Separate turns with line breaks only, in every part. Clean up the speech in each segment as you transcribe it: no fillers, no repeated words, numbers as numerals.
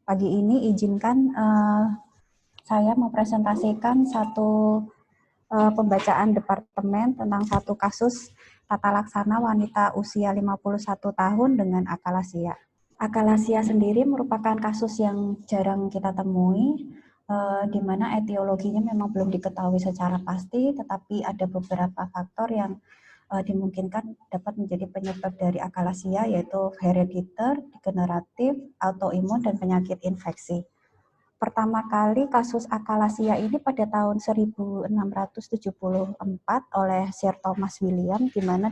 Pagi ini izinkan saya mempresentasikan satu pembacaan departemen tentang satu kasus tata laksana wanita usia 51 tahun dengan akalasia. Akalasia sendiri merupakan kasus yang jarang kita temui, di mana etiologinya memang belum diketahui secara pasti, tetapi ada beberapa faktor yang dimungkinkan dapat menjadi penyebab dari akalasia, yaitu herediter, degeneratif, autoimun, dan penyakit infeksi. Pertama kali kasus akalasia ini pada tahun 1674 oleh Sir Thomas William, di mana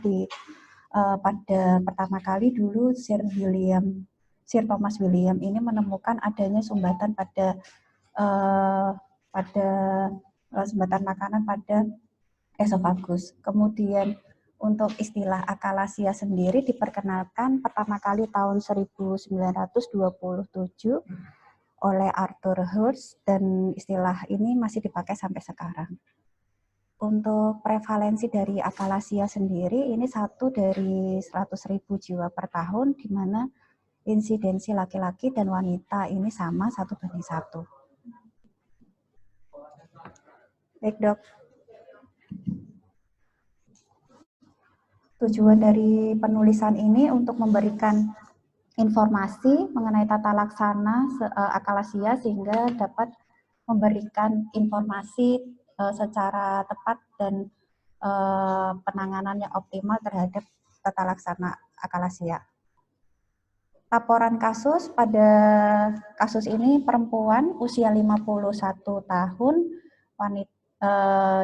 pada pertama kali dulu Sir Thomas William ini menemukan adanya sumbatan pada sumbatan makanan pada esofagus. Kemudian untuk istilah akalasia sendiri diperkenalkan pertama kali tahun 1927 oleh Arthur Hirsch, dan istilah ini masih dipakai sampai sekarang. Untuk prevalensi dari akalasia sendiri, ini 1 dari 100.000 jiwa per tahun, di mana insidensi laki-laki dan wanita ini sama 1:1. Baik, Dok. Tujuan dari penulisan ini untuk memberikan informasi mengenai tata laksana akalasia sehingga dapat memberikan informasi secara tepat dan penanganan yang optimal terhadap tata laksana akalasia. Laporan kasus pada kasus ini perempuan usia 51 tahun, wanita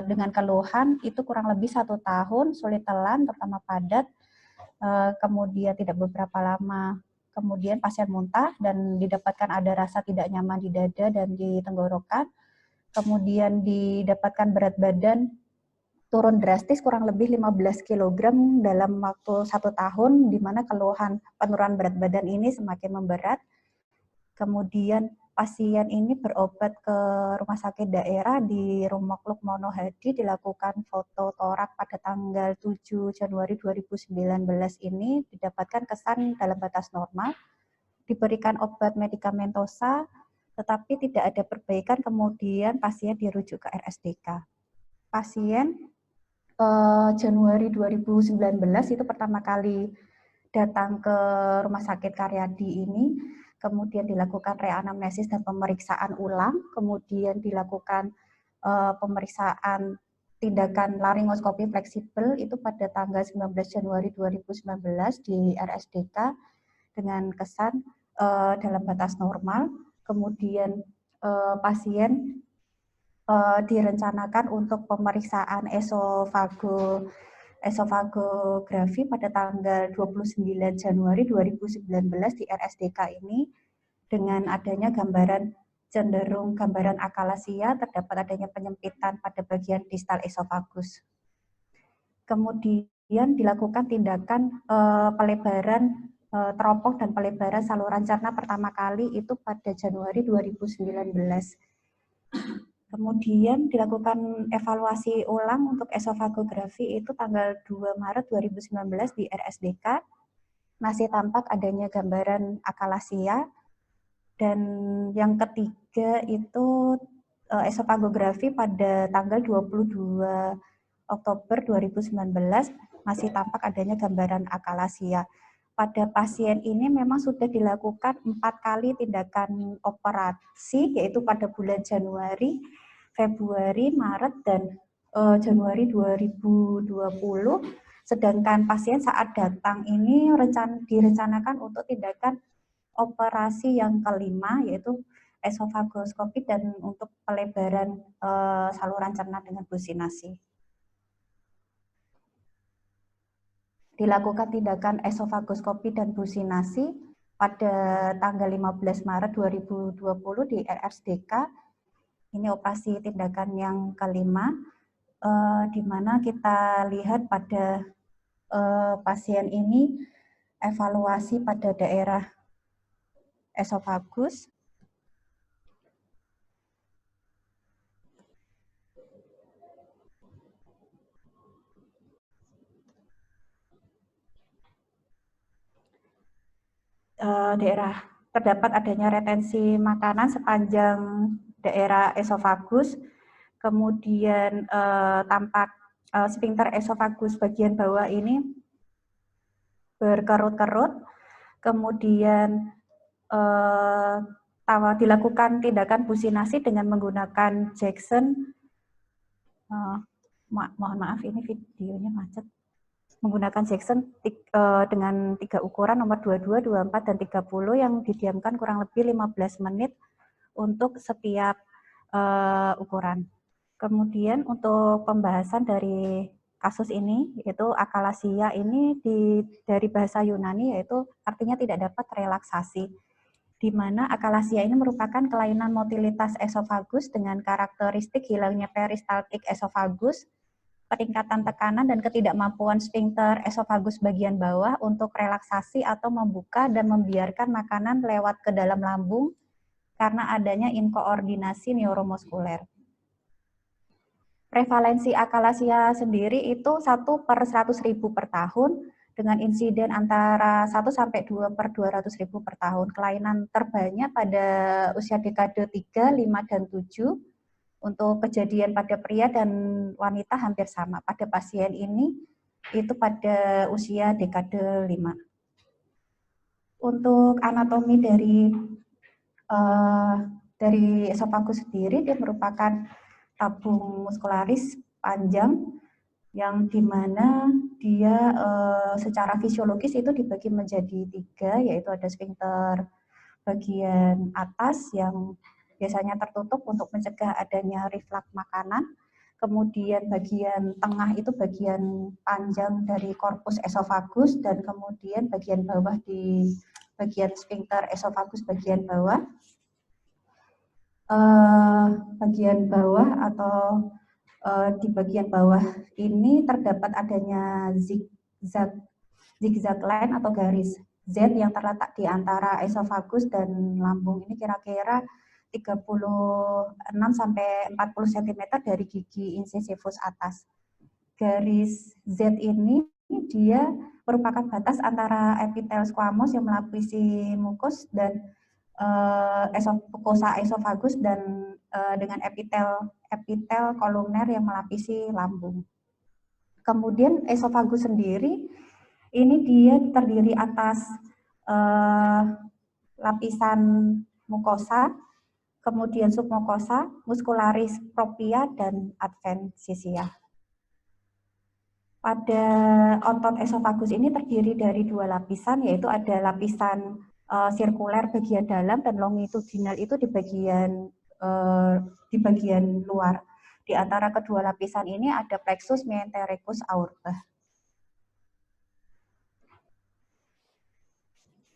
dengan keluhan itu kurang lebih 1 tahun, sulit telan, terutama padat, kemudian tidak beberapa lama, kemudian pasien muntah dan didapatkan ada rasa tidak nyaman di dada dan di tenggorokan, kemudian didapatkan berat badan turun drastis kurang lebih 15 kg dalam waktu 1 tahun, di mana keluhan penurunan berat badan ini semakin memberat. Kemudian pasien ini berobat ke rumah sakit daerah di Rumah Lukmono Hadi, dilakukan foto torak pada tanggal 7 Januari 2019 ini, didapatkan kesan dalam batas normal, diberikan obat medikamentosa, tetapi tidak ada perbaikan, kemudian pasien dirujuk ke RSDK. Pasien Januari 2019 itu pertama kali datang ke Rumah Sakit Karyadi ini, kemudian dilakukan reanamnesis dan pemeriksaan ulang, kemudian dilakukan pemeriksaan tindakan laringoskopi fleksibel itu pada tanggal 19 Januari 2019 di RSDK dengan kesan dalam batas normal. Kemudian pasien direncanakan untuk pemeriksaan esofagografi pada tanggal 29 Januari 2019 di RSDK ini, dengan adanya cenderung gambaran akalasia, terdapat adanya penyempitan pada bagian distal esofagus. Kemudian dilakukan tindakan pelebaran teropong dan pelebaran saluran cerna pertama kali itu pada Januari 2019. Kemudian dilakukan evaluasi ulang untuk esofagografi itu tanggal 2 Maret 2019 di RSDK. Masih tampak adanya gambaran akalasia. Dan yang ketiga itu esofagografi pada tanggal 22 Oktober 2019 masih tampak adanya gambaran akalasia. Pada pasien ini memang sudah dilakukan 4 kali tindakan operasi, yaitu pada bulan Januari, Februari, Maret, dan Januari 2020. Sedangkan pasien saat datang ini direncanakan untuk tindakan operasi yang kelima, yaitu esofagoskopi dan untuk pelebaran saluran cerna dengan businasi. Dilakukan tindakan esofagoskopi dan businasi pada tanggal 15 Maret 2020 di RSDK. Ini operasi tindakan yang kelima, di mana kita lihat pada pasien ini evaluasi pada daerah esofagus. Daerah terdapat adanya retensi makanan sepanjang daerah esofagus, kemudian tampak sphincter esofagus bagian bawah ini berkerut-kerut, kemudian dilakukan tindakan businasi dengan menggunakan Jackson. Mohon maaf, ini videonya macet. Menggunakan Jackson dengan 3 ukuran nomor 22, 24, dan 30 yang didiamkan kurang lebih 15 menit untuk setiap ukuran. Kemudian untuk pembahasan dari kasus ini, yaitu akalasia ini dari bahasa Yunani, yaitu artinya tidak dapat relaksasi, di mana akalasia ini merupakan kelainan motilitas esofagus dengan karakteristik hilangnya peristaltik esofagus, peningkatan tekanan dan ketidakmampuan sphincter esofagus bagian bawah untuk relaksasi atau membuka dan membiarkan makanan lewat ke dalam lambung karena adanya inkoordinasi neuromuskuler. Prevalensi akalasia sendiri itu 1/100.000 per tahun dengan insiden antara 1 sampai 2/200.000 per tahun. Kelainan terbanyak pada usia dekade 3, 5, dan 7. Untuk kejadian pada pria dan wanita hampir sama. Pada pasien ini itu pada usia dekade 5. Untuk anatomi dari esofagus sendiri, dia merupakan tabung muskularis panjang yang dimana dia secara fisiologis itu dibagi menjadi 3, yaitu ada sphincter bagian atas yang biasanya tertutup untuk mencegah adanya reflux makanan, kemudian bagian tengah itu bagian panjang dari korpus esofagus, dan kemudian bagian bawah di bagian sphincter esofagus bagian bawah. Bagian bawah atau di bagian bawah ini terdapat adanya zigzag line atau garis Z yang terletak di antara esofagus dan lambung. Ini kira-kira 36 sampai 40 cm dari gigi incisivus atas. Garis Z ini dia merupakan batas antara epitel squamous yang melapisi mukus dan mukosa esofagus dan dengan epitel kolumner yang melapisi lambung. Kemudian esofagus sendiri ini dia terdiri atas lapisan mukosa, kemudian submukosa, muscularis propria, dan adventisia. Pada otot esofagus ini terdiri dari 2 lapisan, yaitu ada lapisan sirkuler bagian dalam dan longitudinal itu di bagian luar. Di antara kedua lapisan ini ada plexus mesentericus aurbah.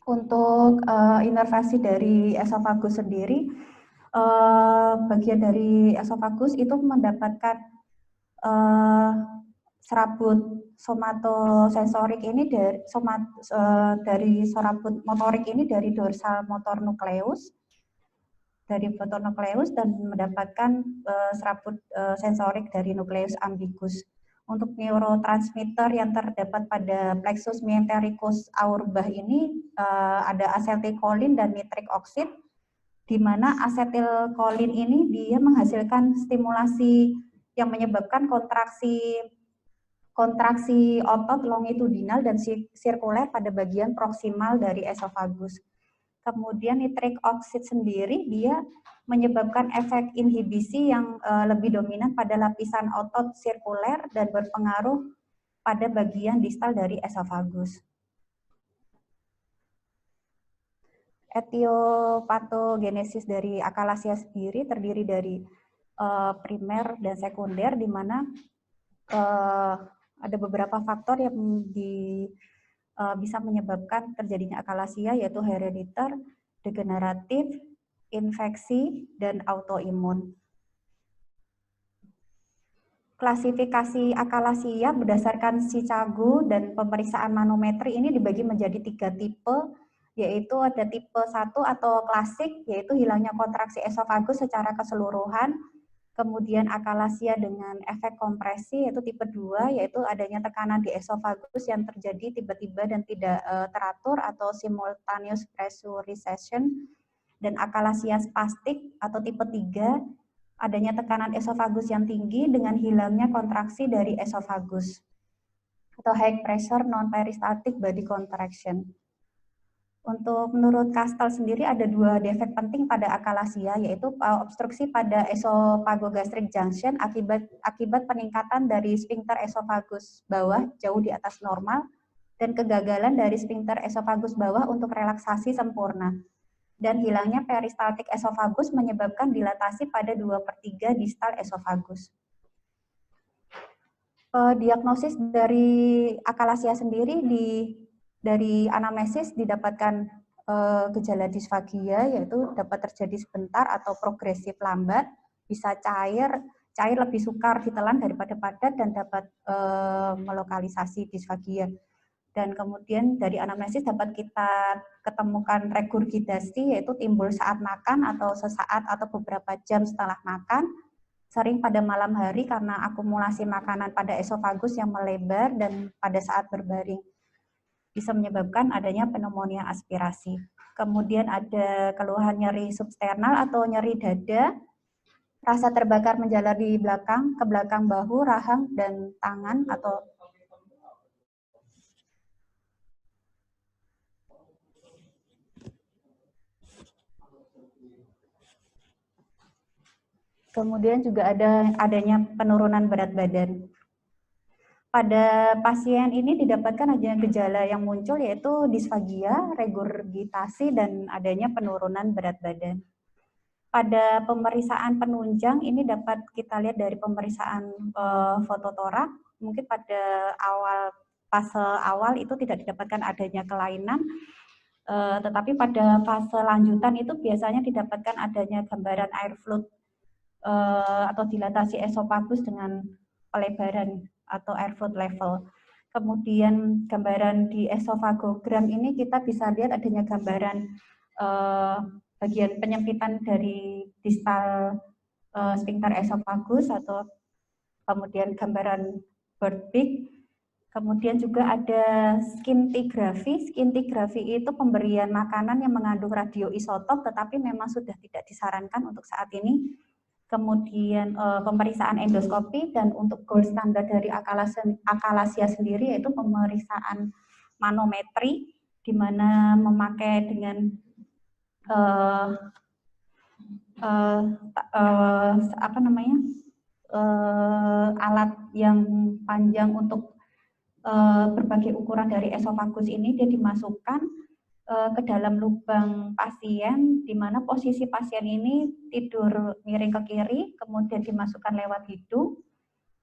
Untuk inervasi dari esofagus sendiri, bagian dari esofagus itu mendapatkan serabut somatosensorik ini dari serabut motorik ini dari dorsal motor nukleus, dan mendapatkan serabut sensorik dari nukleus ambiguus. Untuk neurotransmitter yang terdapat pada plexus mesentericus aurbah ini ada asetilkolin dan nitrik oksid, di mana asetilkolin ini dia menghasilkan stimulasi yang menyebabkan kontraksi otot longitudinal dan sirkuler pada bagian proksimal dari esofagus. Kemudian nitrik oksid sendiri dia menyebabkan efek inhibisi yang lebih dominan pada lapisan otot sirkuler dan berpengaruh pada bagian distal dari esofagus. Etiopatogenesis dari akalasia sendiri terdiri dari primer dan sekunder, di mana ada beberapa faktor yang bisa menyebabkan terjadinya akalasia, yaitu herediter, degeneratif, infeksi, dan autoimun. Klasifikasi akalasia berdasarkan Chicago dan pemeriksaan manometri ini dibagi menjadi 3 tipe, yaitu ada tipe 1 atau klasik, yaitu hilangnya kontraksi esofagus secara keseluruhan. Kemudian akalasia dengan efek kompresi yaitu tipe 2, yaitu adanya tekanan di esofagus yang terjadi tiba-tiba dan tidak teratur atau simultaneous pressurization. Dan akalasia spastik atau tipe 3, adanya tekanan esofagus yang tinggi dengan hilangnya kontraksi dari esofagus. Atau high pressure non-peristaltic body contraction. Untuk menurut Kastel sendiri ada 2 defek penting pada akalasia, yaitu obstruksi pada esophagogastric junction akibat peningkatan dari sphincter esofagus bawah jauh di atas normal dan kegagalan dari sphincter esofagus bawah untuk relaksasi sempurna. Dan hilangnya peristaltik esofagus menyebabkan dilatasi pada 2/3 distal esofagus. Diagnosis dari akalasia sendiri dari anamnesis didapatkan gejala disfagia, yaitu dapat terjadi sebentar atau progresif lambat, bisa cair lebih sukar ditelan daripada padat dan dapat melokalisasi disfagia. Dan kemudian dari anamnesis dapat kita ketemukan regurgitasi, yaitu timbul saat makan atau sesaat atau beberapa jam setelah makan, sering pada malam hari karena akumulasi makanan pada esofagus yang melebar dan pada saat berbaring. Bisa menyebabkan adanya pneumonia aspirasi. Kemudian ada keluhan nyeri substernal atau nyeri dada, rasa terbakar menjalar di belakang, ke belakang bahu, rahang, dan tangan atau kemudian juga adanya penurunan berat badan. Pada pasien ini didapatkan adanya gejala yang muncul yaitu disfagia, regurgitasi, dan adanya penurunan berat badan. Pada pemeriksaan penunjang ini dapat kita lihat dari pemeriksaan fototorak, mungkin pada fase awal itu tidak didapatkan adanya kelainan, tetapi pada fase lanjutan itu biasanya didapatkan adanya gambaran air fluid atau dilatasi esofagus dengan pelebaran atau air fluid level. Kemudian gambaran di esofagogram ini kita bisa lihat adanya gambaran bagian penyempitan dari distal sphincter esofagus atau kemudian gambaran bird beak. Kemudian juga ada scintigraphy. Scintigraphy itu pemberian makanan yang mengandung radioisotop tetapi memang sudah tidak disarankan untuk saat ini. Kemudian pemeriksaan endoskopi, dan untuk gold standar dari akalasia sendiri yaitu pemeriksaan manometri, di mana memakai dengan alat yang panjang untuk berbagai ukuran dari esofagus ini, dia dimasukkan ke dalam lubang pasien, di mana posisi pasien ini tidur miring ke kiri, kemudian dimasukkan lewat hidung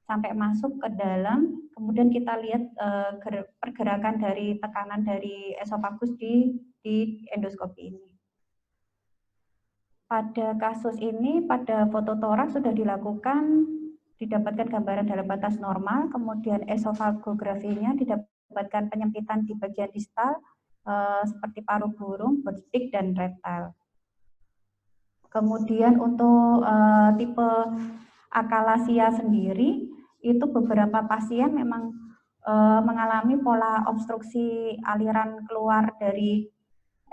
sampai masuk ke dalam, kemudian kita lihat pergerakan dari tekanan dari esofagus di endoskopi ini. Pada kasus ini, pada fototoraks sudah dilakukan, didapatkan gambaran dalam batas normal, kemudian esofagografinya didapatkan penyempitan di bagian distal, seperti paruh burung, birdstick, dan reptil. Kemudian untuk tipe akalasia sendiri, itu beberapa pasien memang mengalami pola obstruksi aliran keluar dari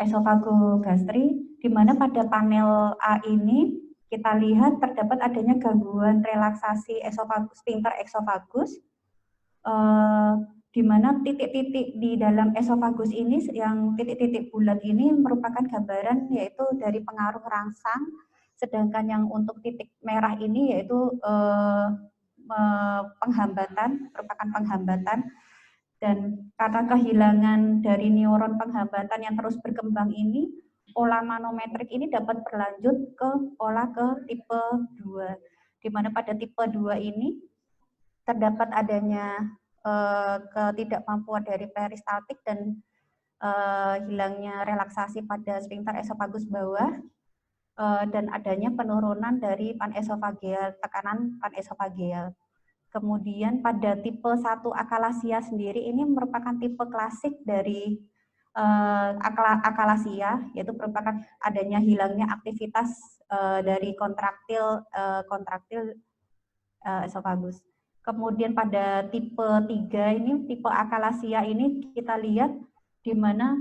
esofagogastri, di mana pada panel A ini kita lihat terdapat adanya gangguan relaksasi esofagus, sphincter esofagus, di mana titik-titik di dalam esofagus ini, yang titik-titik bulat ini merupakan gambaran yaitu dari pengaruh rangsang, sedangkan yang untuk titik merah ini yaitu penghambatan, merupakan penghambatan. Dan karena kehilangan dari neuron penghambatan yang terus berkembang ini, pola manometrik ini dapat berlanjut ke pola ke tipe 2, di mana pada tipe 2 ini terdapat adanya ketidakmampuan dari peristaltik dan hilangnya relaksasi pada sphincter esofagus bawah, dan adanya penurunan dari panesofageal, tekanan panesofageal. Kemudian pada tipe 1 akalasia sendiri ini merupakan tipe klasik dari akalasia, yaitu merupakan adanya hilangnya aktivitas dari kontraktil esofagus. Kemudian pada tipe 3 ini, tipe akalasia ini kita lihat di mana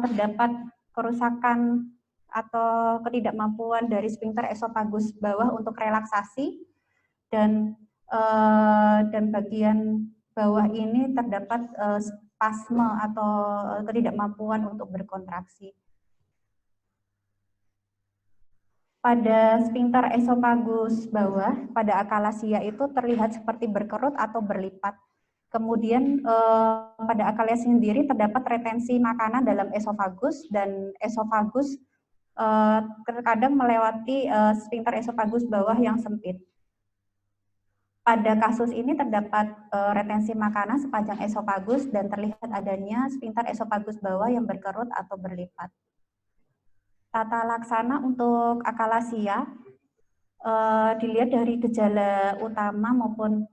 terdapat kerusakan atau ketidakmampuan dari sphincter esofagus bawah untuk relaksasi, dan bagian bawah ini terdapat spasme atau ketidakmampuan untuk berkontraksi. Pada sphincter esofagus bawah, pada akalasia itu terlihat seperti berkerut atau berlipat. Kemudian pada akalasia sendiri terdapat retensi makanan dalam esofagus, dan esofagus terkadang melewati sphincter esofagus bawah yang sempit. Pada kasus ini terdapat retensi makanan sepanjang esofagus dan terlihat adanya sphincter esofagus bawah yang berkerut atau berlipat. Tata laksana untuk akalasia dilihat dari gejala utama maupun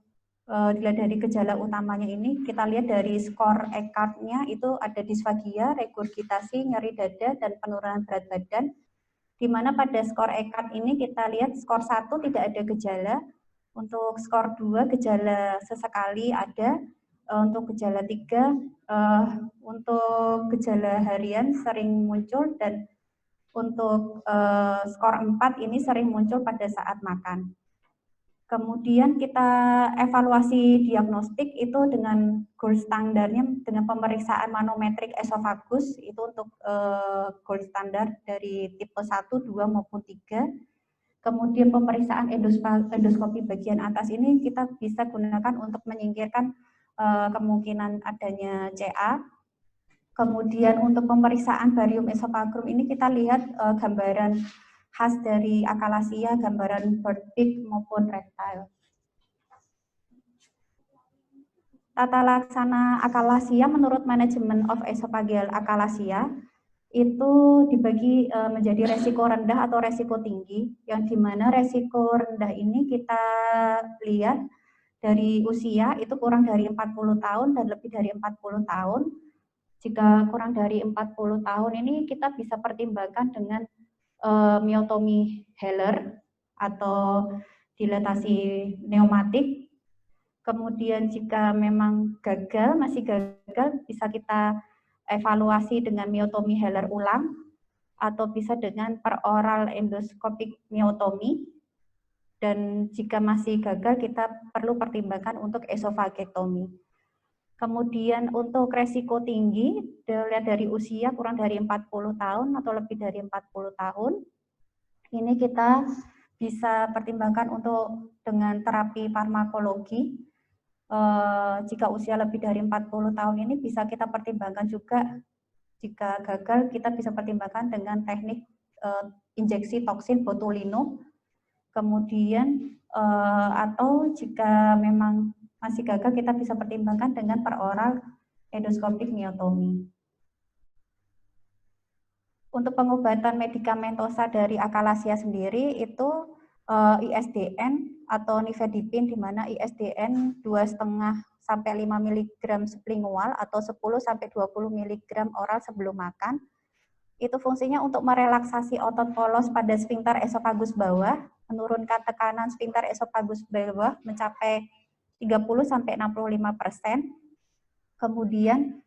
dilihat dari gejala utamanya ini, kita lihat dari skor Eckardt-nya itu ada disfagia, regurgitasi, nyeri dada, dan penurunan berat badan. Di mana pada skor Eckardt ini kita lihat skor 1 tidak ada gejala, untuk skor 2 gejala sesekali ada, untuk gejala 3 untuk gejala harian sering muncul, dan untuk skor 4 ini sering muncul pada saat makan. Kemudian kita evaluasi diagnostik itu dengan gold standarnya dengan pemeriksaan manometrik esofagus, itu untuk gold standar dari tipe 1, 2 maupun 3. Kemudian pemeriksaan endoskopi bagian atas ini kita bisa gunakan untuk menyingkirkan kemungkinan adanya CA. Kemudian untuk pemeriksaan barium esophageum ini kita lihat gambaran khas dari akalasia, gambaran bird beak maupun reptile. Tata laksana akalasia menurut manajemen of esophageal akalasia itu dibagi menjadi resiko rendah atau resiko tinggi, yang dimana resiko rendah ini kita lihat dari usia itu kurang dari 40 tahun dan lebih dari 40 tahun. Jika kurang dari 40 tahun ini kita bisa pertimbangkan dengan myotomi Heller atau dilatasi pneumatik. Kemudian jika memang masih gagal, bisa kita evaluasi dengan myotomi Heller ulang, atau bisa dengan peroral endoscopic myotomi. Dan jika masih gagal, kita perlu pertimbangkan untuk esofagektomi. Kemudian untuk resiko tinggi, dilihat dari usia kurang dari 40 tahun atau lebih dari 40 tahun, ini kita bisa pertimbangkan untuk dengan terapi farmakologi. Jika usia lebih dari 40 tahun ini bisa kita pertimbangkan juga, jika gagal kita bisa pertimbangkan dengan teknik injeksi toksin botulino. Kemudian atau jika memang masih gagal, kita bisa pertimbangkan dengan peroral endoscopic myotomi. Untuk pengobatan medikamentosa dari akalasia sendiri itu ISDN atau nifedipin, di mana ISDN 2,5 sampai 5 mg sublingual atau 10 sampai 20 mg oral sebelum makan. Itu fungsinya untuk merelaksasi otot polos pada sphincter esofagus bawah, menurunkan tekanan sphincter esofagus bawah mencapai 30-65%. Kemudian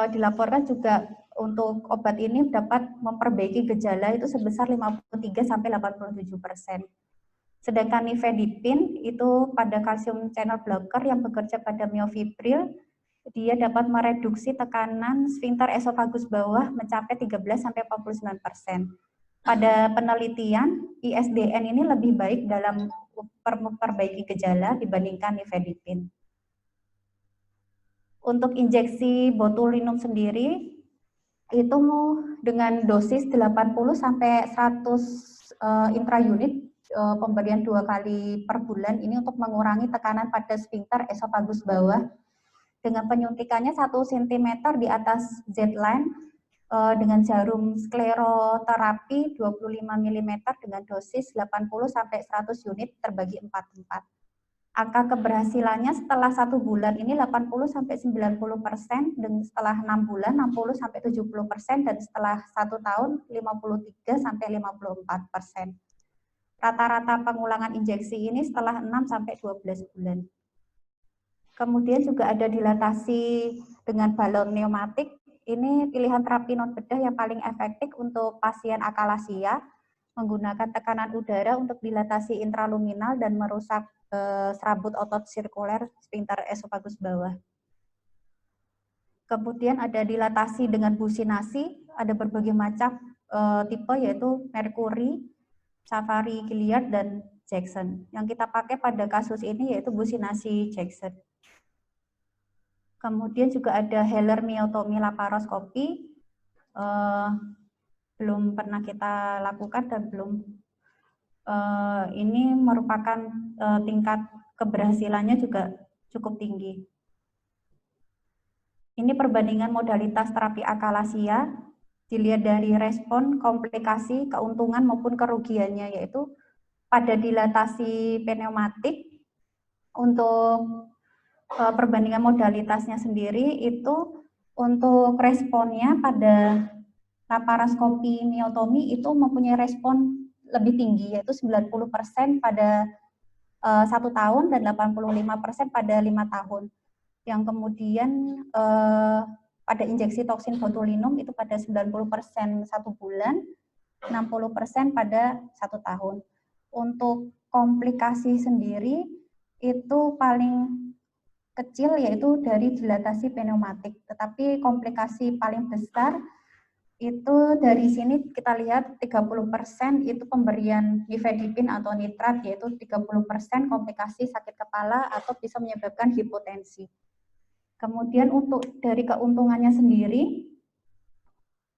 dilaporkan juga untuk obat ini dapat memperbaiki gejala itu sebesar 53-87%. Sedangkan nifedipin itu pada calcium channel blocker yang bekerja pada myofibril, dia dapat mereduksi tekanan sphincter esofagus bawah mencapai 13-49%. Pada penelitian, ISDN ini lebih baik dalam memperbaiki gejala dibandingkan nifedipin. Untuk injeksi botulinum sendiri, itu dengan dosis 80-100 intraunit, pemberian 2 kali per bulan, ini untuk mengurangi tekanan pada sphincter esofagus bawah, dengan penyuntikannya 1 cm di atas Z-line dengan jarum skleroterapi 25 mm dengan dosis 80-100 unit terbagi 4 tempat. Angka keberhasilannya setelah 1 bulan ini 80-90%, dan setelah 6 bulan 60-70%, dan setelah 1 tahun 53-54%. Rata-rata pengulangan injeksi ini setelah 6-12 bulan. Kemudian juga ada dilatasi dengan balon pneumatik. Ini pilihan terapi non bedah yang paling efektif untuk pasien akalasia, menggunakan tekanan udara untuk dilatasi intraluminal dan merusak serabut otot sirkuler sphincter esofagus bawah. Kemudian ada dilatasi dengan businasi, ada berbagai macam tipe, yaitu Mercury, Safari, Gilead, dan Jackson. Yang kita pakai pada kasus ini yaitu businasi Jackson. Kemudian juga ada Heller myotomy laparoskopi, belum pernah kita lakukan dan belum ini merupakan tingkat keberhasilannya juga cukup tinggi. Ini perbandingan modalitas terapi akalasia, dilihat dari respon, komplikasi, keuntungan maupun kerugiannya, yaitu pada dilatasi pneumatik untuk perbandingan modalitasnya sendiri itu untuk responnya pada laparoskopi myotomy itu mempunyai respon lebih tinggi, yaitu 90% pada 1 tahun dan 85% pada 5 tahun. Yang kemudian pada injeksi toksin botulinum itu pada 90% 1 bulan, 60% pada 1 tahun. Untuk komplikasi sendiri itu paling kecil yaitu dari dilatasi pneumatik, tetapi komplikasi paling besar itu dari sini kita lihat 30% itu pemberian nifedipin atau nitrat, yaitu 30% komplikasi sakit kepala atau bisa menyebabkan hipotensi. Kemudian untuk dari keuntungannya sendiri,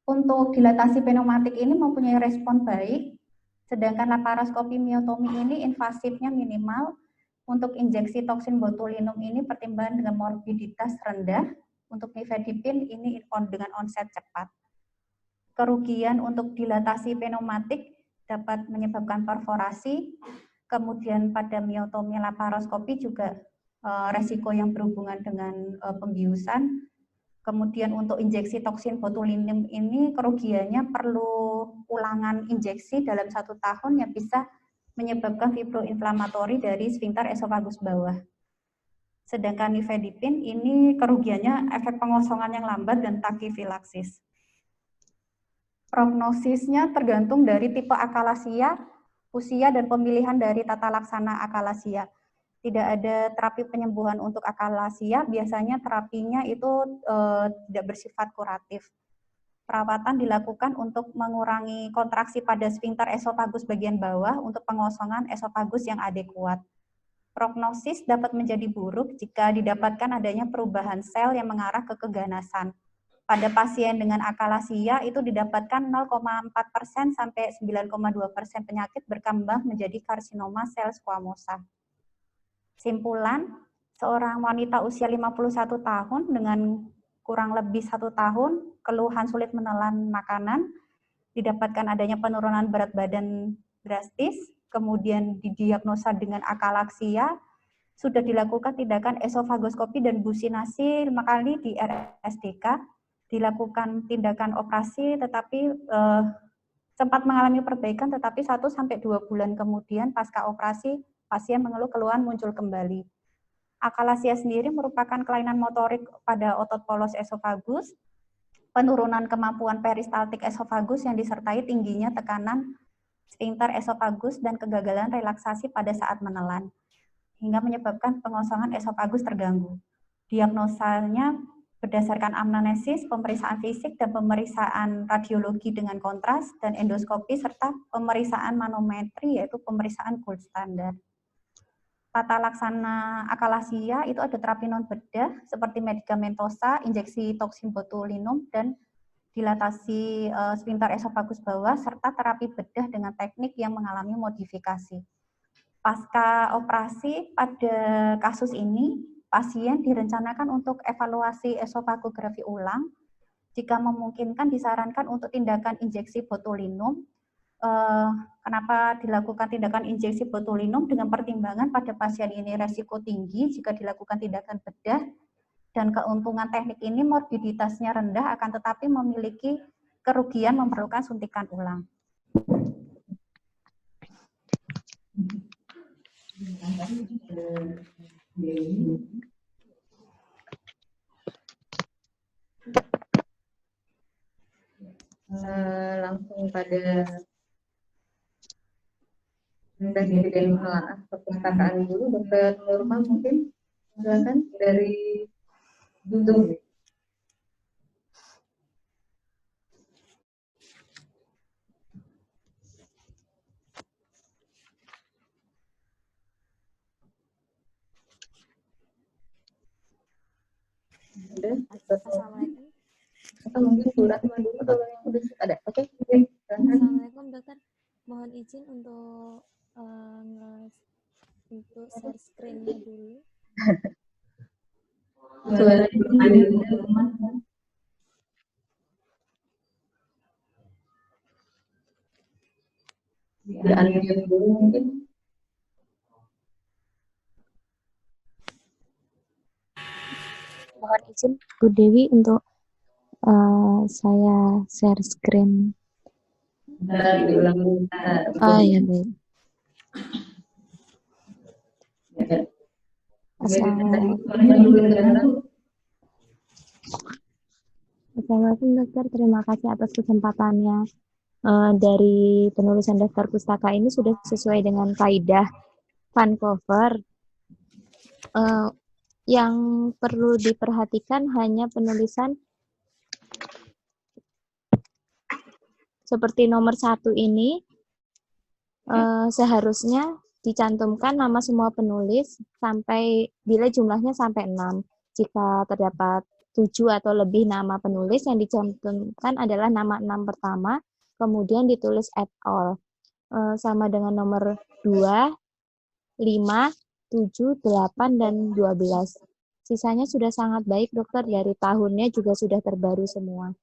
untuk dilatasi pneumatik ini mempunyai respon baik, sedangkan laparoskopi myotomy ini invasifnya minimal. Untuk injeksi toksin botulinum ini pertimbangan dengan morbiditas rendah, untuk nifedipin ini dengan onset cepat. Kerugian untuk dilatasi pneumatik dapat menyebabkan perforasi, kemudian pada myotomy laparoskopi juga resiko yang berhubungan dengan pembiusan. Kemudian untuk injeksi toksin botulinum ini kerugiannya perlu ulangan injeksi dalam 1 tahun yang bisa menyebabkan fibroinflamatori dari sphincter esofagus bawah. Sedangkan nifedipin ini kerugiannya efek pengosongan yang lambat dan takifilaksis. Prognosisnya tergantung dari tipe akalasia, usia, dan pemilihan dari tata laksana akalasia. Tidak ada terapi penyembuhan untuk akalasia, biasanya terapinya itu tidak bersifat kuratif. Perawatan dilakukan untuk mengurangi kontraksi pada sphincter esofagus bagian bawah untuk pengosongan esofagus yang adekuat. Prognosis dapat menjadi buruk jika didapatkan adanya perubahan sel yang mengarah ke keganasan. Pada pasien dengan akalasia itu didapatkan 0,4% sampai 9,2% penyakit berkembang menjadi karsinoma sel squamosa. Simpulan, seorang wanita usia 51 tahun dengan kurang lebih 1 tahun, keluhan sulit menelan makanan, didapatkan adanya penurunan berat badan drastis, kemudian didiagnosa dengan akalasia, sudah dilakukan tindakan esofagoskopi dan businasi 5 kali di RSDK, dilakukan tindakan operasi tetapi sempat mengalami perbaikan, tetapi 1-2 bulan kemudian pasca operasi pasien mengeluh keluhan muncul kembali. Akalasia sendiri merupakan kelainan motorik pada otot polos esofagus, penurunan kemampuan peristaltik esofagus yang disertai tingginya tekanan sphincter esofagus dan kegagalan relaksasi pada saat menelan, hingga menyebabkan pengosongan esofagus terganggu. Diagnosanya berdasarkan amnesis, pemeriksaan fisik, dan pemeriksaan radiologi dengan kontras, dan endoskopi, serta pemeriksaan manometri, yaitu pemeriksaan gold standar. Tata laksana akalasia itu ada terapi non bedah seperti medikamentosa, injeksi toksin botulinum, dan dilatasi sphincter esofagus bawah, serta terapi bedah dengan teknik yang mengalami modifikasi. Pasca operasi pada kasus ini, pasien direncanakan untuk evaluasi esofagografi ulang. Jika memungkinkan disarankan untuk tindakan injeksi botulinum. kenapa dilakukan tindakan injeksi botulinum dengan pertimbangan pada pasien ini resiko tinggi jika dilakukan tindakan bedah, dan keuntungan teknik ini morbiditasnya rendah akan tetapi memiliki kerugian memerlukan suntikan ulang.
Langsung pada presiden perpustakaan dulu, Dokter Nurma mungkin silakan dari Zoom.
Assalamualaikum.
Atau mungkin sudah dulu atau yang udah ada. Oke.
Assalamualaikum dokter. Mohon izin untuk share screen-nya dulu.
Suara dulu teman. Ya, unmute dulu mungkin.
Mohon izin Bu Dewi untuk saya share screen.
Bentar, diulang.
Ya baik.
Ya.
Assalamualaikum dokter, terima kasih atas kesempatannya. Dari penulisan daftar pustaka ini sudah sesuai dengan kaidah Vancouver. Yang perlu diperhatikan hanya penulisan seperti nomor 1 ini, seharusnya dicantumkan nama semua penulis sampai bila jumlahnya sampai 6. Jika terdapat 7 atau lebih nama penulis, yang dicantumkan adalah nama 6 pertama, kemudian ditulis et al. Sama dengan nomor 2, 5, 7, 8, dan 12. Sisanya sudah sangat baik, dokter. Dari tahunnya juga sudah terbaru semua.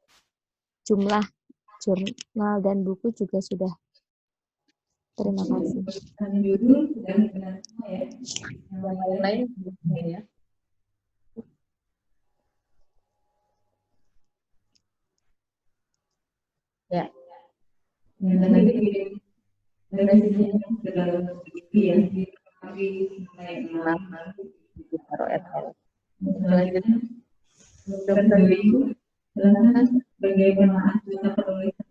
Jumlah jurnal dan buku juga sudah. Terima kasih.
Judul dan semua ya. Yang lain ya. Ya. Dan nanti presiden dalam ya tapi naik 6 itu taruh et al. Selanjutnya Dokter Minggu, silakan bagaimana kita penulisan.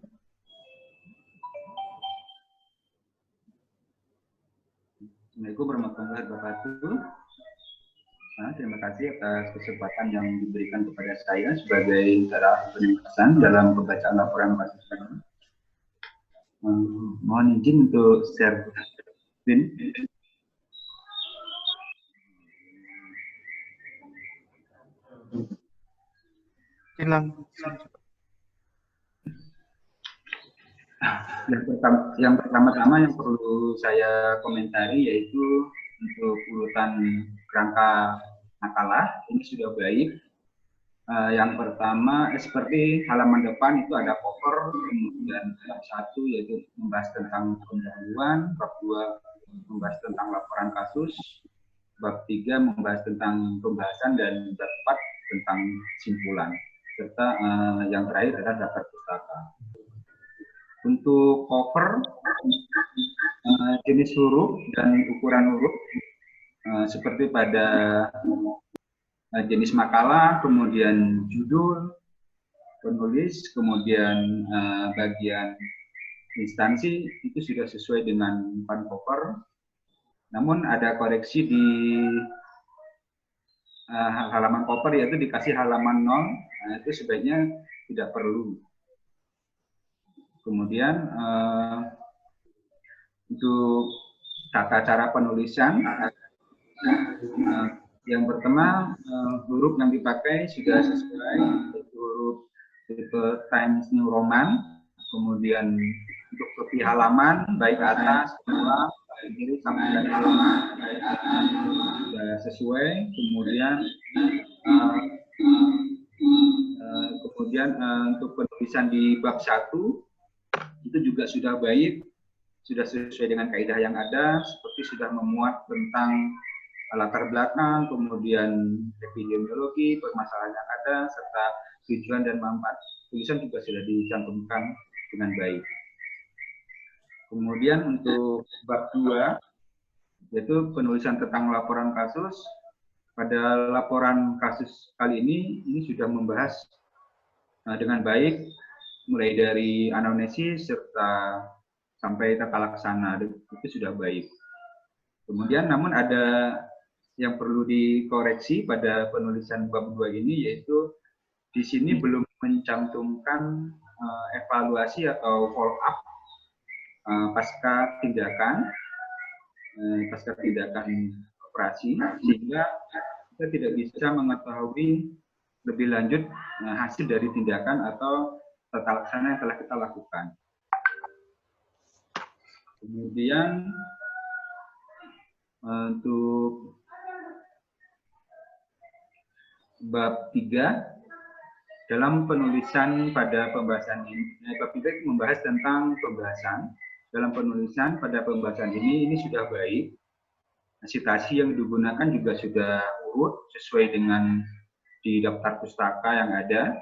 Assalamualaikum warahmatullahi wabarakatuh. Terima kasih atas kesempatan yang diberikan kepada saya sebagai cara penulisan dalam pembacaan laporan kasus ini. Mohon izin untuk share screen. Yang pertama-tama yang perlu saya komentari yaitu untuk urutan kerangka makalah ini sudah baik. Yang pertama seperti halaman depan itu ada cover, kemudian bab 1 yaitu membahas tentang pendahuluan, bab 2 membahas tentang laporan kasus, bab 3 membahas tentang pembahasan, dan bab 4 tentang simpulan, serta yang terakhir adalah daftar pustaka. Untuk cover, jenis huruf dan ukuran huruf seperti pada jenis makalah, kemudian judul, penulis, kemudian bagian instansi itu sudah sesuai dengan Vancouver. Namun ada koreksi di halaman cover, yaitu dikasih halaman 0, itu sebaiknya tidak perlu. Kemudian untuk tata cara penulisan, yang pertama huruf yang dipakai sudah sesuai, yaitu huruf tipe Times New Roman. Kemudian untuk tepi halaman baik atas, bawah, kiri sampai dari sudah sesuai. Kemudian untuk penulisan di bab 1 itu juga sudah baik, sudah sesuai dengan kaidah yang ada, seperti sudah memuat tentang latar belakang, kemudian epidemiologi, permasalahan yang ada, serta tujuan dan manfaat tulisan juga sudah dicantumkan dengan baik. Kemudian untuk bab 2, yaitu penulisan tentang laporan kasus. Pada laporan kasus kali ini sudah membahas dengan baik, mulai dari anamnesis serta sampai tata laksana, itu sudah baik. Kemudian namun ada yang perlu dikoreksi pada penulisan bab 2 ini, yaitu di sini belum mencantumkan evaluasi atau follow up pasca tindakan operasi, sehingga kita tidak bisa mengetahui lebih lanjut hasil dari tindakan atau tata laksana yang telah kita lakukan. Kemudian untuk bab 3, dalam penulisan pada pembahasan ini, bab 3 membahas tentang pembahasan. Dalam penulisan pada pembahasan ini sudah baik. Citasi yang digunakan juga sudah urut sesuai dengan di daftar pustaka yang ada.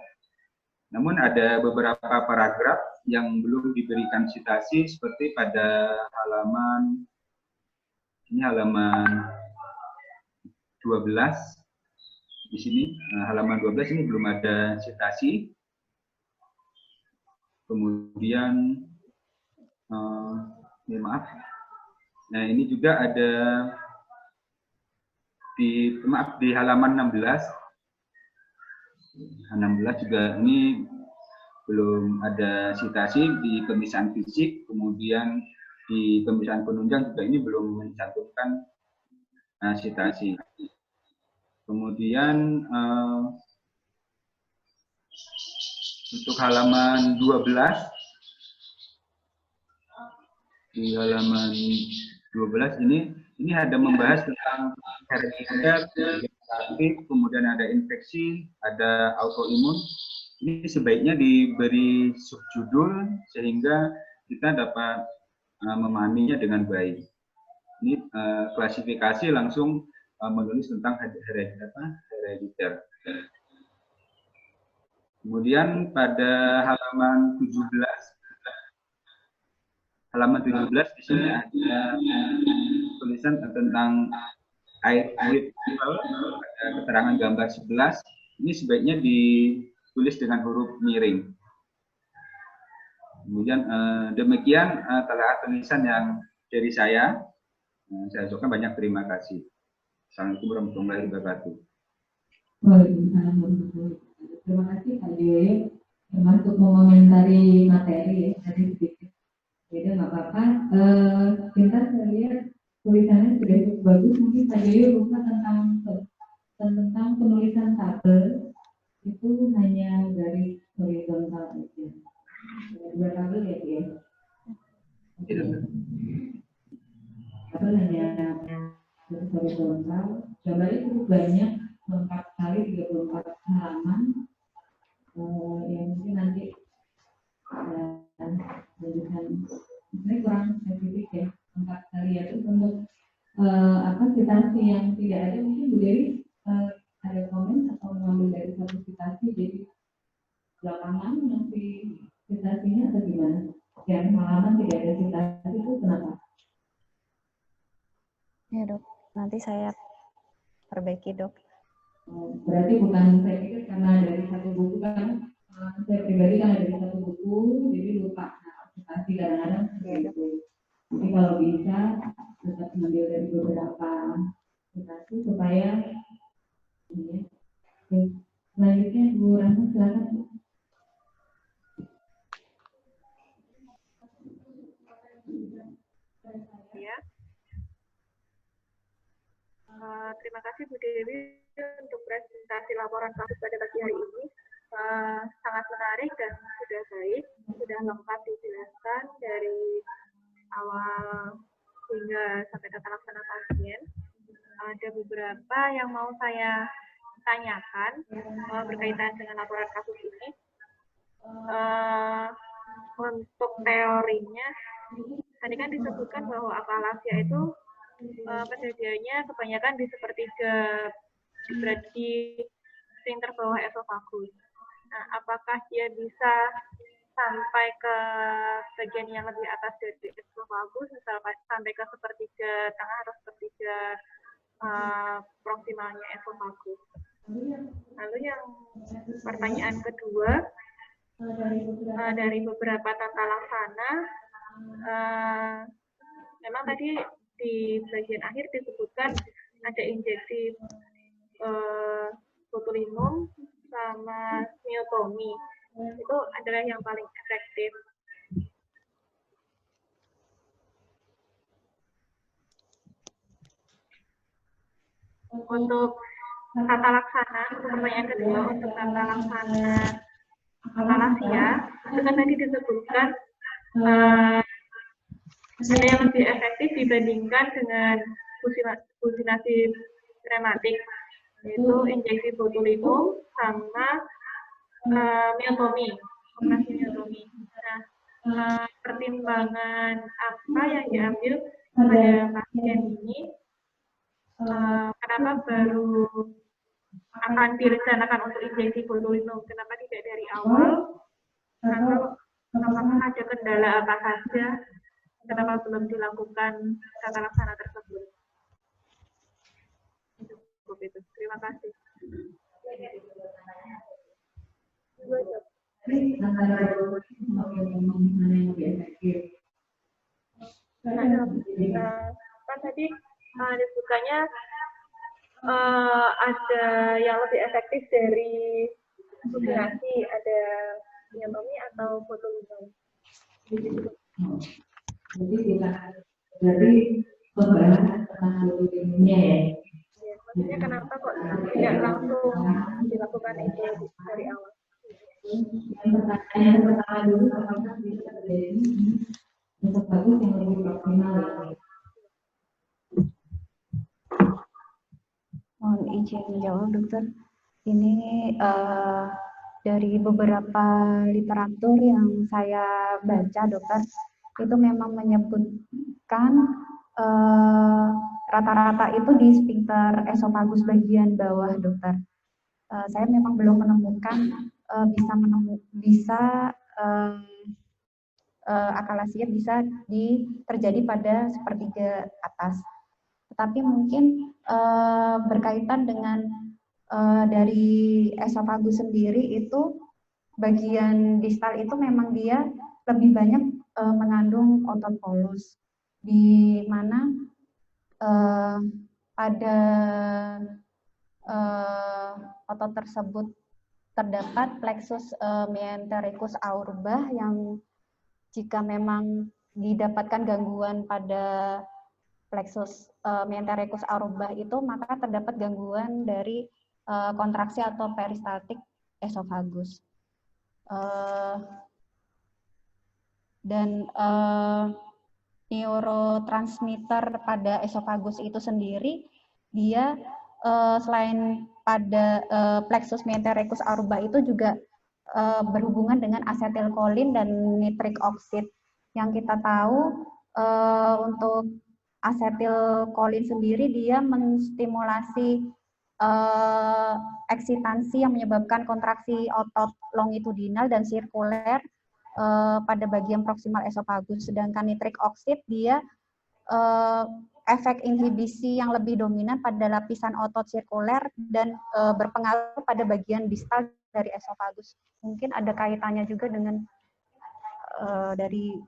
Namun ada beberapa paragraf yang belum diberikan citasi, seperti pada halaman 12. Di sini halaman 12 ini belum ada citasi. Kemudian maaf. Nah, ini juga ada di halaman 16 juga ini belum ada citasi. Di pemeriksaan fisik, kemudian di pemeriksaan penunjang juga ini belum mencantumkan citasi. Kemudian untuk halaman 12, di halaman 12 ini ada membahas tentang herediter, kemudian ada infeksi, ada autoimun. Ini sebaiknya diberi subjudul sehingga kita dapat memahaminya dengan baik. Ini klasifikasi langsung menulis tentang herediter. Kemudian pada halaman 17 di sini ada tulisan tentang air level, ada keterangan gambar 11. Ini sebaiknya ditulis dengan huruf miring. Kemudian demikian telah tulisan yang dari saya. Saya ucapkan banyak terima kasih. Assalamualaikum warahmatullahi wabarakatuh.
Waalaikumsalam warahmatullahi wabarakatuh. Terima kasih Pak Joyo, termasuk mengomentari materi ya tadi sedikit. Jadi nggak apa-apa. Kita saya lihat tulisannya sudah cukup bagus. Mungkin Pak Joyo lupa tentang penulisan tabel itu hanya dari horizontal aja. Dua tabel ya dia. Tabel hanya horizontal. Gambarnya cukup banyak, lengkap sekali 34 halaman. Yang mungkin nanti tulisan ini kurang spesifik ya, lengkap sekali ya. Terus untuk citasi yang tidak ada, mungkin Bu Dewi ada komen atau mengambil dari satu citasi, jadi belakangan nanti citasinya atau gimana? Yang halaman tidak ada citasi itu kenapa?
Ya Dok, nanti saya perbaiki Dok.
Berarti bukan, saya pikir karena dari satu buku kan, saya pribadi kan dari satu buku, jadi lupa citasi kadang-kadang seperti itu. Jadi kalau bisa tetap mengambil dari beberapa citasi supaya ini. Selanjutnya Bu Rahma silakan.
Ya. Terima kasih Bu Dewi untuk presentasi laporan kasus pada pagi hari ini. Sangat menarik dan sudah baik, sudah lengkap dijelaskan dari awal hingga sampai tata laksana pasien. Ada beberapa yang mau saya tanyakan berkaitan dengan laporan kasus ini. untuk teorinya, tadi kan disebutkan bahwa akalasia itu kejadiannya kebanyakan di sepertiga di sphincter bawah esofagus. Nah, apakah dia bisa sampai ke bagian yang lebih atas dari esofagus, misalkan sampai ke sepertiga tengah atau sepertiga proksimalnya esofagus. Lalu yang pertanyaan kedua, dari beberapa tata laksana, memang tadi di bagian akhir disebutkan ada injeksi botulinum sama myotomi. Itu adalah yang paling efektif. Untuk tata laksana, pertanyaan kedua, untuk tata laksana akalasia, itu kan tadi disebutkan ada yang lebih efektif dibandingkan dengan fusinasi rematik, yaitu injeksi botulinum sama myotomi, operasi myotomi. Nah, pertimbangan apa yang diambil pada pasien ini? Kenapa baru akan direncanakan untuk injeksi botulinum? Kenapa tidak dari awal? Atau apakah ada kendala apa saja? Kenapa belum dilakukan tata laksana tersebut? Cukup itu. Terima kasih. Kan tadi disebutkannya ada yang lebih efektif dari fusinasi, ada myotomi atau botulinum.
Jadi pembahasan tentang botulinumnya ya.
Maksudnya kenapa kok tidak langsung dilakukan itu dari awal?
Yang pertama dulu, apakah bisa terjadi untuk bagus yang lebih optimal?
Mohon izin menjawab, dokter. Ini dari beberapa literatur yang saya baca, dokter, itu memang menyebutkan rata-rata itu di sphincter esofagus bagian bawah, dokter. Saya memang belum menemukan akalasia bisa terjadi pada sepertiga atas. Tetapi mungkin berkaitan dengan dari esofagus sendiri itu bagian distal itu memang dia lebih banyak mengandung otot polus, di mana pada otot tersebut terdapat plexus myentericus aurbah yang jika memang didapatkan gangguan pada plexus myentericus aurbah itu, maka terdapat gangguan dari kontraksi atau peristaltik esofagus. Dan neurotransmitter pada esofagus itu sendiri, dia selain pada plexus myentericus aurbah itu juga berhubungan dengan asetilkolin dan nitrik oksid. Yang kita tahu untuk asetilkolin sendiri dia menstimulasi eksitansi yang menyebabkan kontraksi otot longitudinal dan sirkuler pada bagian proksimal esofagus. Sedangkan nitrik oksid dia efek inhibisi yang lebih dominan pada lapisan otot sirkuler dan berpengaruh pada bagian distal dari esofagus. Mungkin ada kaitannya juga dengan dari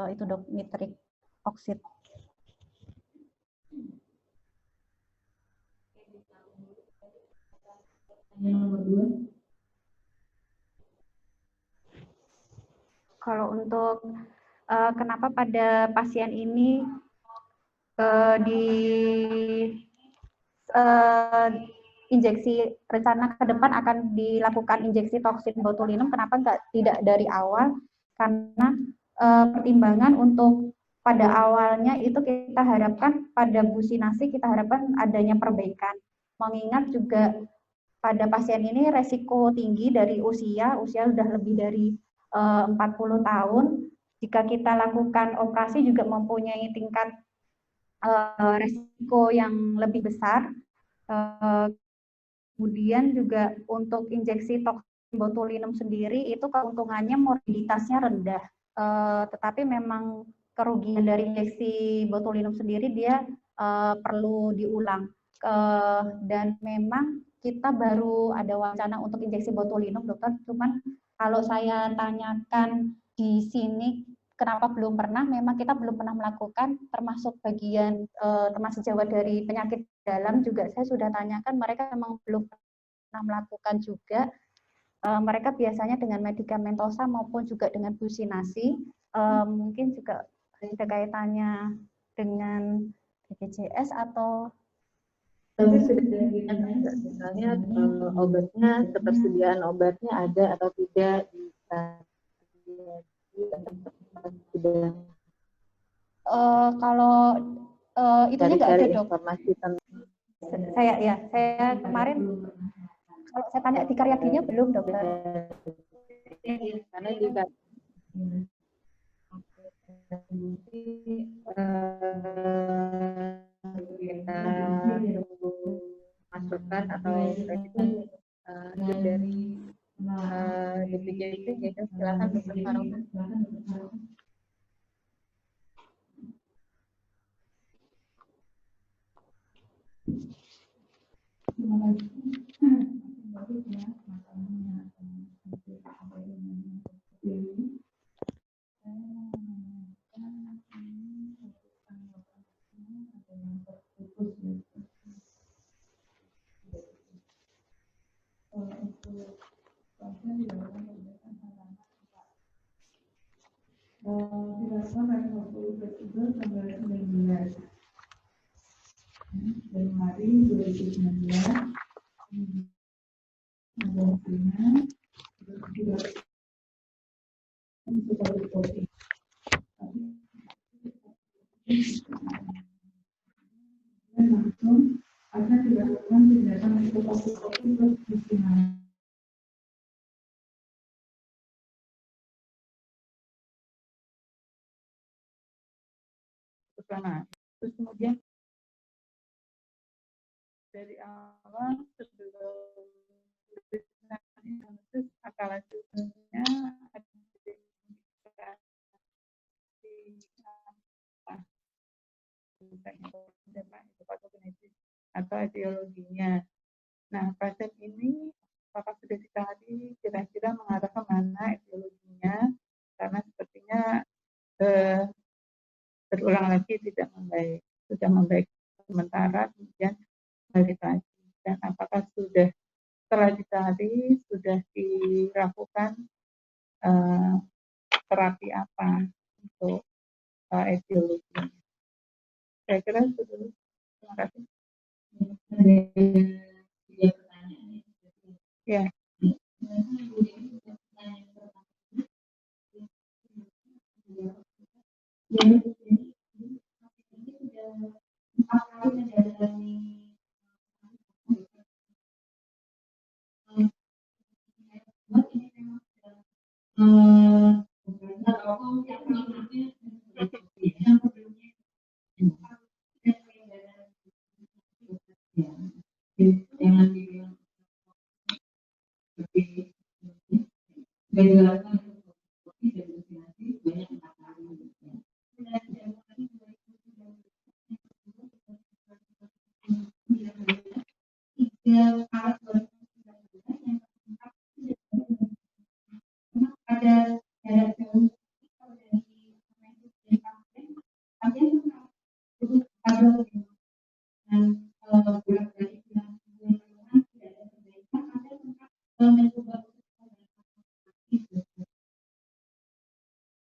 itu dok, nitrik oksid. Kalau untuk kenapa pada pasien ini injeksi rencana ke depan akan dilakukan injeksi toksin botulinum, kenapa tidak dari awal? Karena pertimbangan untuk pada awalnya itu kita harapkan pada businasi kita harapkan adanya perbaikan. Mengingat juga pada pasien ini resiko tinggi dari usia sudah lebih dari 40 tahun, jika kita lakukan operasi juga mempunyai tingkat risiko yang lebih besar. Kemudian juga untuk injeksi toksin botulinum sendiri itu keuntungannya morbiditasnya rendah, tetapi memang kerugian dari injeksi botulinum sendiri dia perlu diulang. Dan memang kita baru ada wacana untuk injeksi botulinum, dokter. Cuman kalau saya tanyakan di sini kenapa belum pernah, memang kita belum pernah melakukan, termasuk bagian teman sejawat dari penyakit dalam juga saya sudah tanyakan, mereka memang belum pernah melakukan juga. Mereka biasanya dengan medikamentosa maupun juga dengan businasi. Mungkin juga ada kaitannya dengan BPJS atau
misalnya obatnya, ketersediaan obatnya ada atau tidak di
kalau itunya nggak ada, dok.
Informasi tentang
Saya kemarin kalau saya tanya di Karyadinya belum, dokter.
Karena juga kita masukkan atau hasil dari DPJP, jadi silakan dokter Farouk. Januari 2019 langsung akan dilakukan tindakan untuk pertama. Terus kemudian dari awal sebelum akal lanjutnya atau etiologinya. Nah, pasien ini apakah sudah dicari kira-kira mengarah ke mana etiologinya? Karena sepertinya berulang lagi tidak membaik, sudah membaik sementara, kemudian balik lagi. Dan apakah sudah setelah dicari sudah dilakukan terapi apa untuk etiologi? Saya kira itu dulu. Terima kasih. Ya.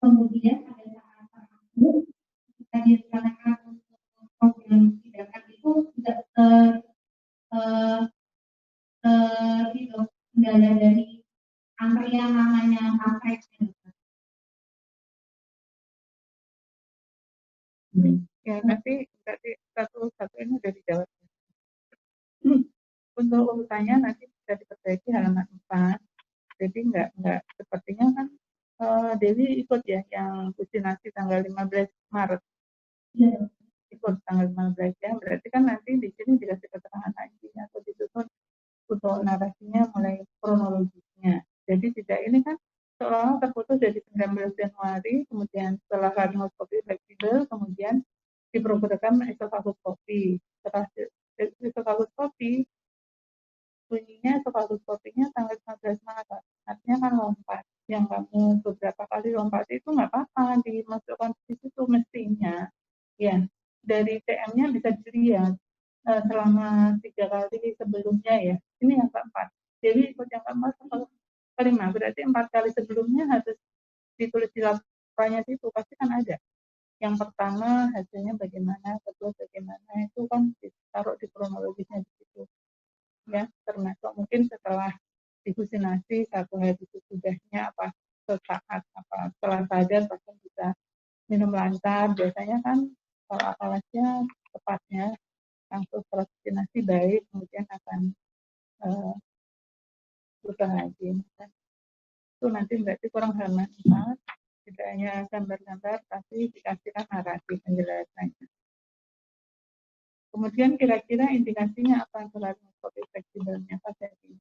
Kemudian pada saat kita direncanakan untuk program tindakan itu tidak itu kendala dari antrian namanya pampres. Ya, nanti satu ini sudah dijawab. Untuk urutannya nanti bisa diperbaiki halaman 4. Jadi enggak sepertinya kan
Dewi ikut ya yang vaksinasi tanggal 15 Maret.
Iya.
Ikut tanggal 15 ya. Berarti kan nanti di sini dikasih keterangan lagi atau ditutup untuk narasinya mulai kronologisnya. Jadi tidak ini kan seolah terputus dari 19 Januari, kemudian setelah laryngoscopy fleksibel, kemudian diprogram esofagoskopi. Setelah esofagoskopi, bunyinya esofagoskopinya tanggal 15 Maret. Artinya kan lompat. Yang kamu beberapa kali lompat itu nggak apa-apa, dimasukkan di situ mestinya. Ya, dari TM-nya bisa dilihat selama 3 kali sebelumnya ya. Ini yang keempat. Jadi ikut yang keempat atau kelima. Berarti 4 kali sebelumnya harus ditulis di laporannya itu pasti kan ada. Yang pertama hasilnya bagaimana, kedua bagaimana, itu kan ditaruh di kronologisnya di situ. Ya, termasuk mungkin setelah divaksinasi 1 hari sesudahnya apa sesaat apa setelah sadar bahkan bisa minum lancar. Biasanya kan kalau akalasinya tepatnya langsung setelah vaksinasi baik, kemudian akan berusaha lagi. Itu nanti berarti kurang halaman 4, tidak hanya gambar-gambar, tapi dikasihkan narasi penjelasannya. Kemudian kira-kira indikasinya apa selain laryngoscopy fleksibelnya pasien ini?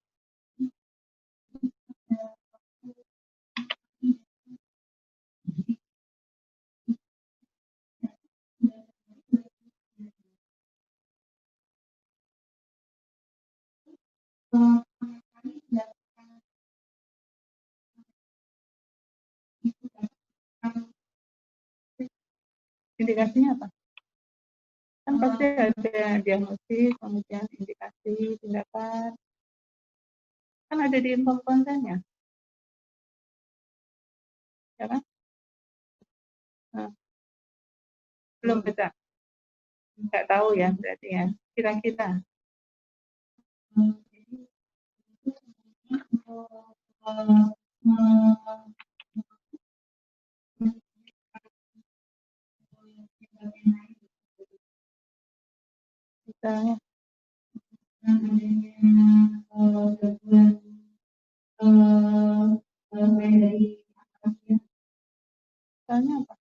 Indikasinya apa? Kan pasti ada diagnosis, kemudian indikasi, tindakan. Kan ada di info kontennya. Ya kan? Nah, belum baca. Nggak tahu ya berarti ya. Kira-kira. Misalnya misalnya apa?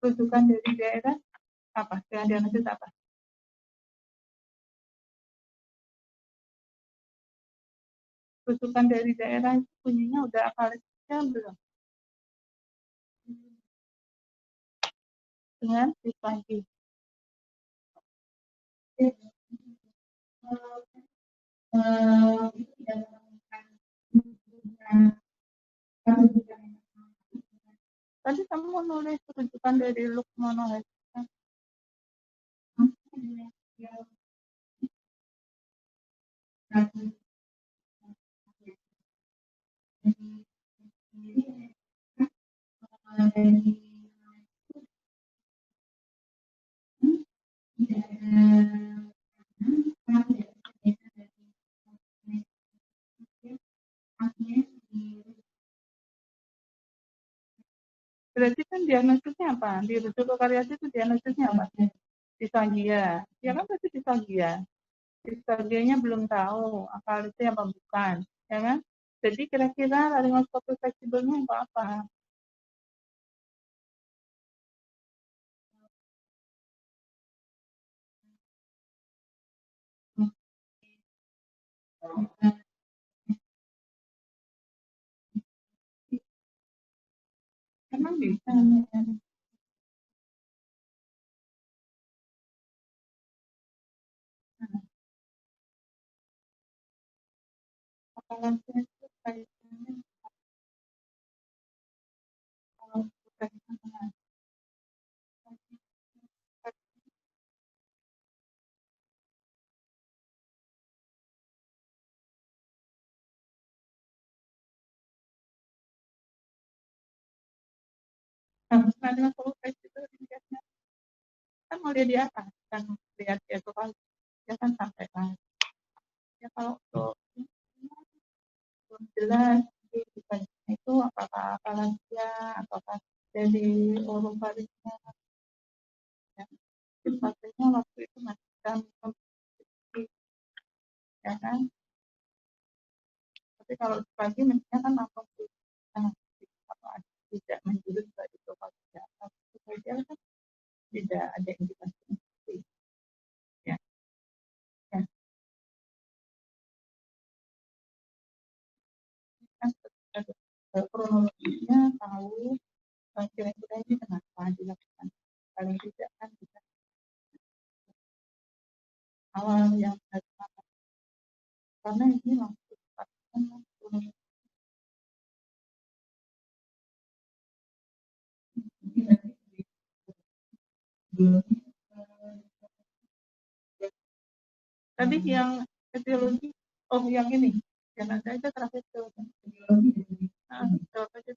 Rujukan dari daerah apa? Dengan diagnosis apa? Rujukan dari daerah itu bunyinya udah akalnya belum? Dengan dislagi. Tadi kamu nulis rujukan dari Luk Monohead. Berarti kan diagnosisnya apa? Di rujuk ke variasi itu diagnosisnya apa? Disfagia. Ya kan berarti disfagia. Disfagianya belum tahu akal itu apa bukan. Ya kan? Jadi kira-kira laryngoscopy fleksibelnya apa? Emang bisa. Apalagi itu kaitannya kalau bukan sama. Harus ada kalau fleksibel indikasinya kan mau lihat di atas, kan lihat di esofagus.
dia kan sampaikan ya kalau untuk belum jelas itu apakah lansia apakah dari orofaringnya ya. Pasiennya waktu itu masih kami ya kan, tapi kalau pagi mestinya kan langsung atau tidak menjurus dari profil kesehatan supaya dia kan tidak ada indikasi ya. Ya. Kan kronologisnya tahu kira-kira ini kenapa dilakukan, paling tidak kan bisa awal yang harus makan karena ini langsung tadi yang etiologi, oh yang ini yang ada itu terakhir etiologi. Jawab aja.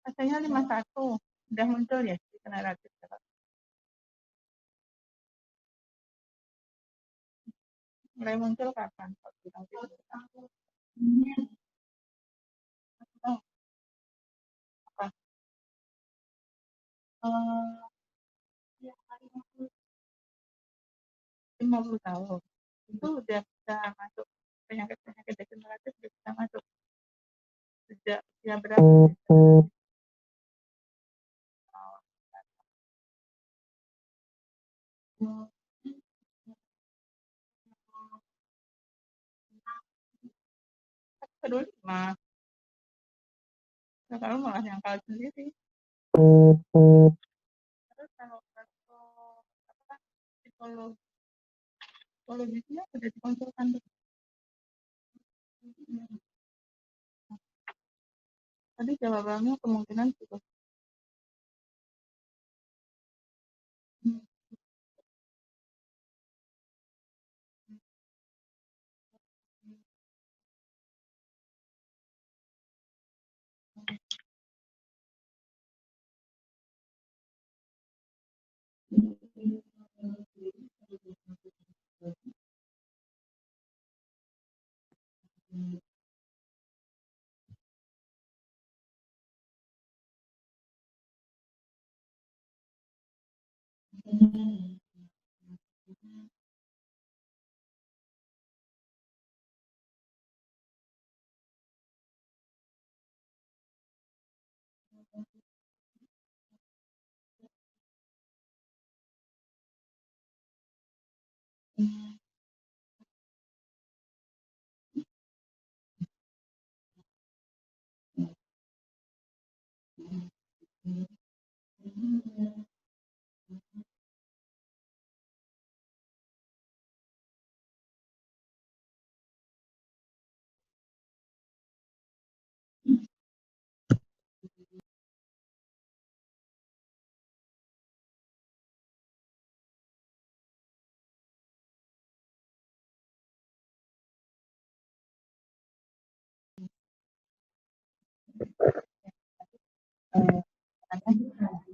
Hasilnya 51 udah muncul ya di generatif. Mulai muncul kapan? Apa? 50 tahun. Itu udah bisa masuk penyakit-penyakit degeneratif, udah bisa masuk. Sejak usia berapa? Kedua lima. Kalau malah yang kalau sendiri. Terus kalau psikologisnya sudah dikonsulkan. Tadi jawabannya kemungkinan juga.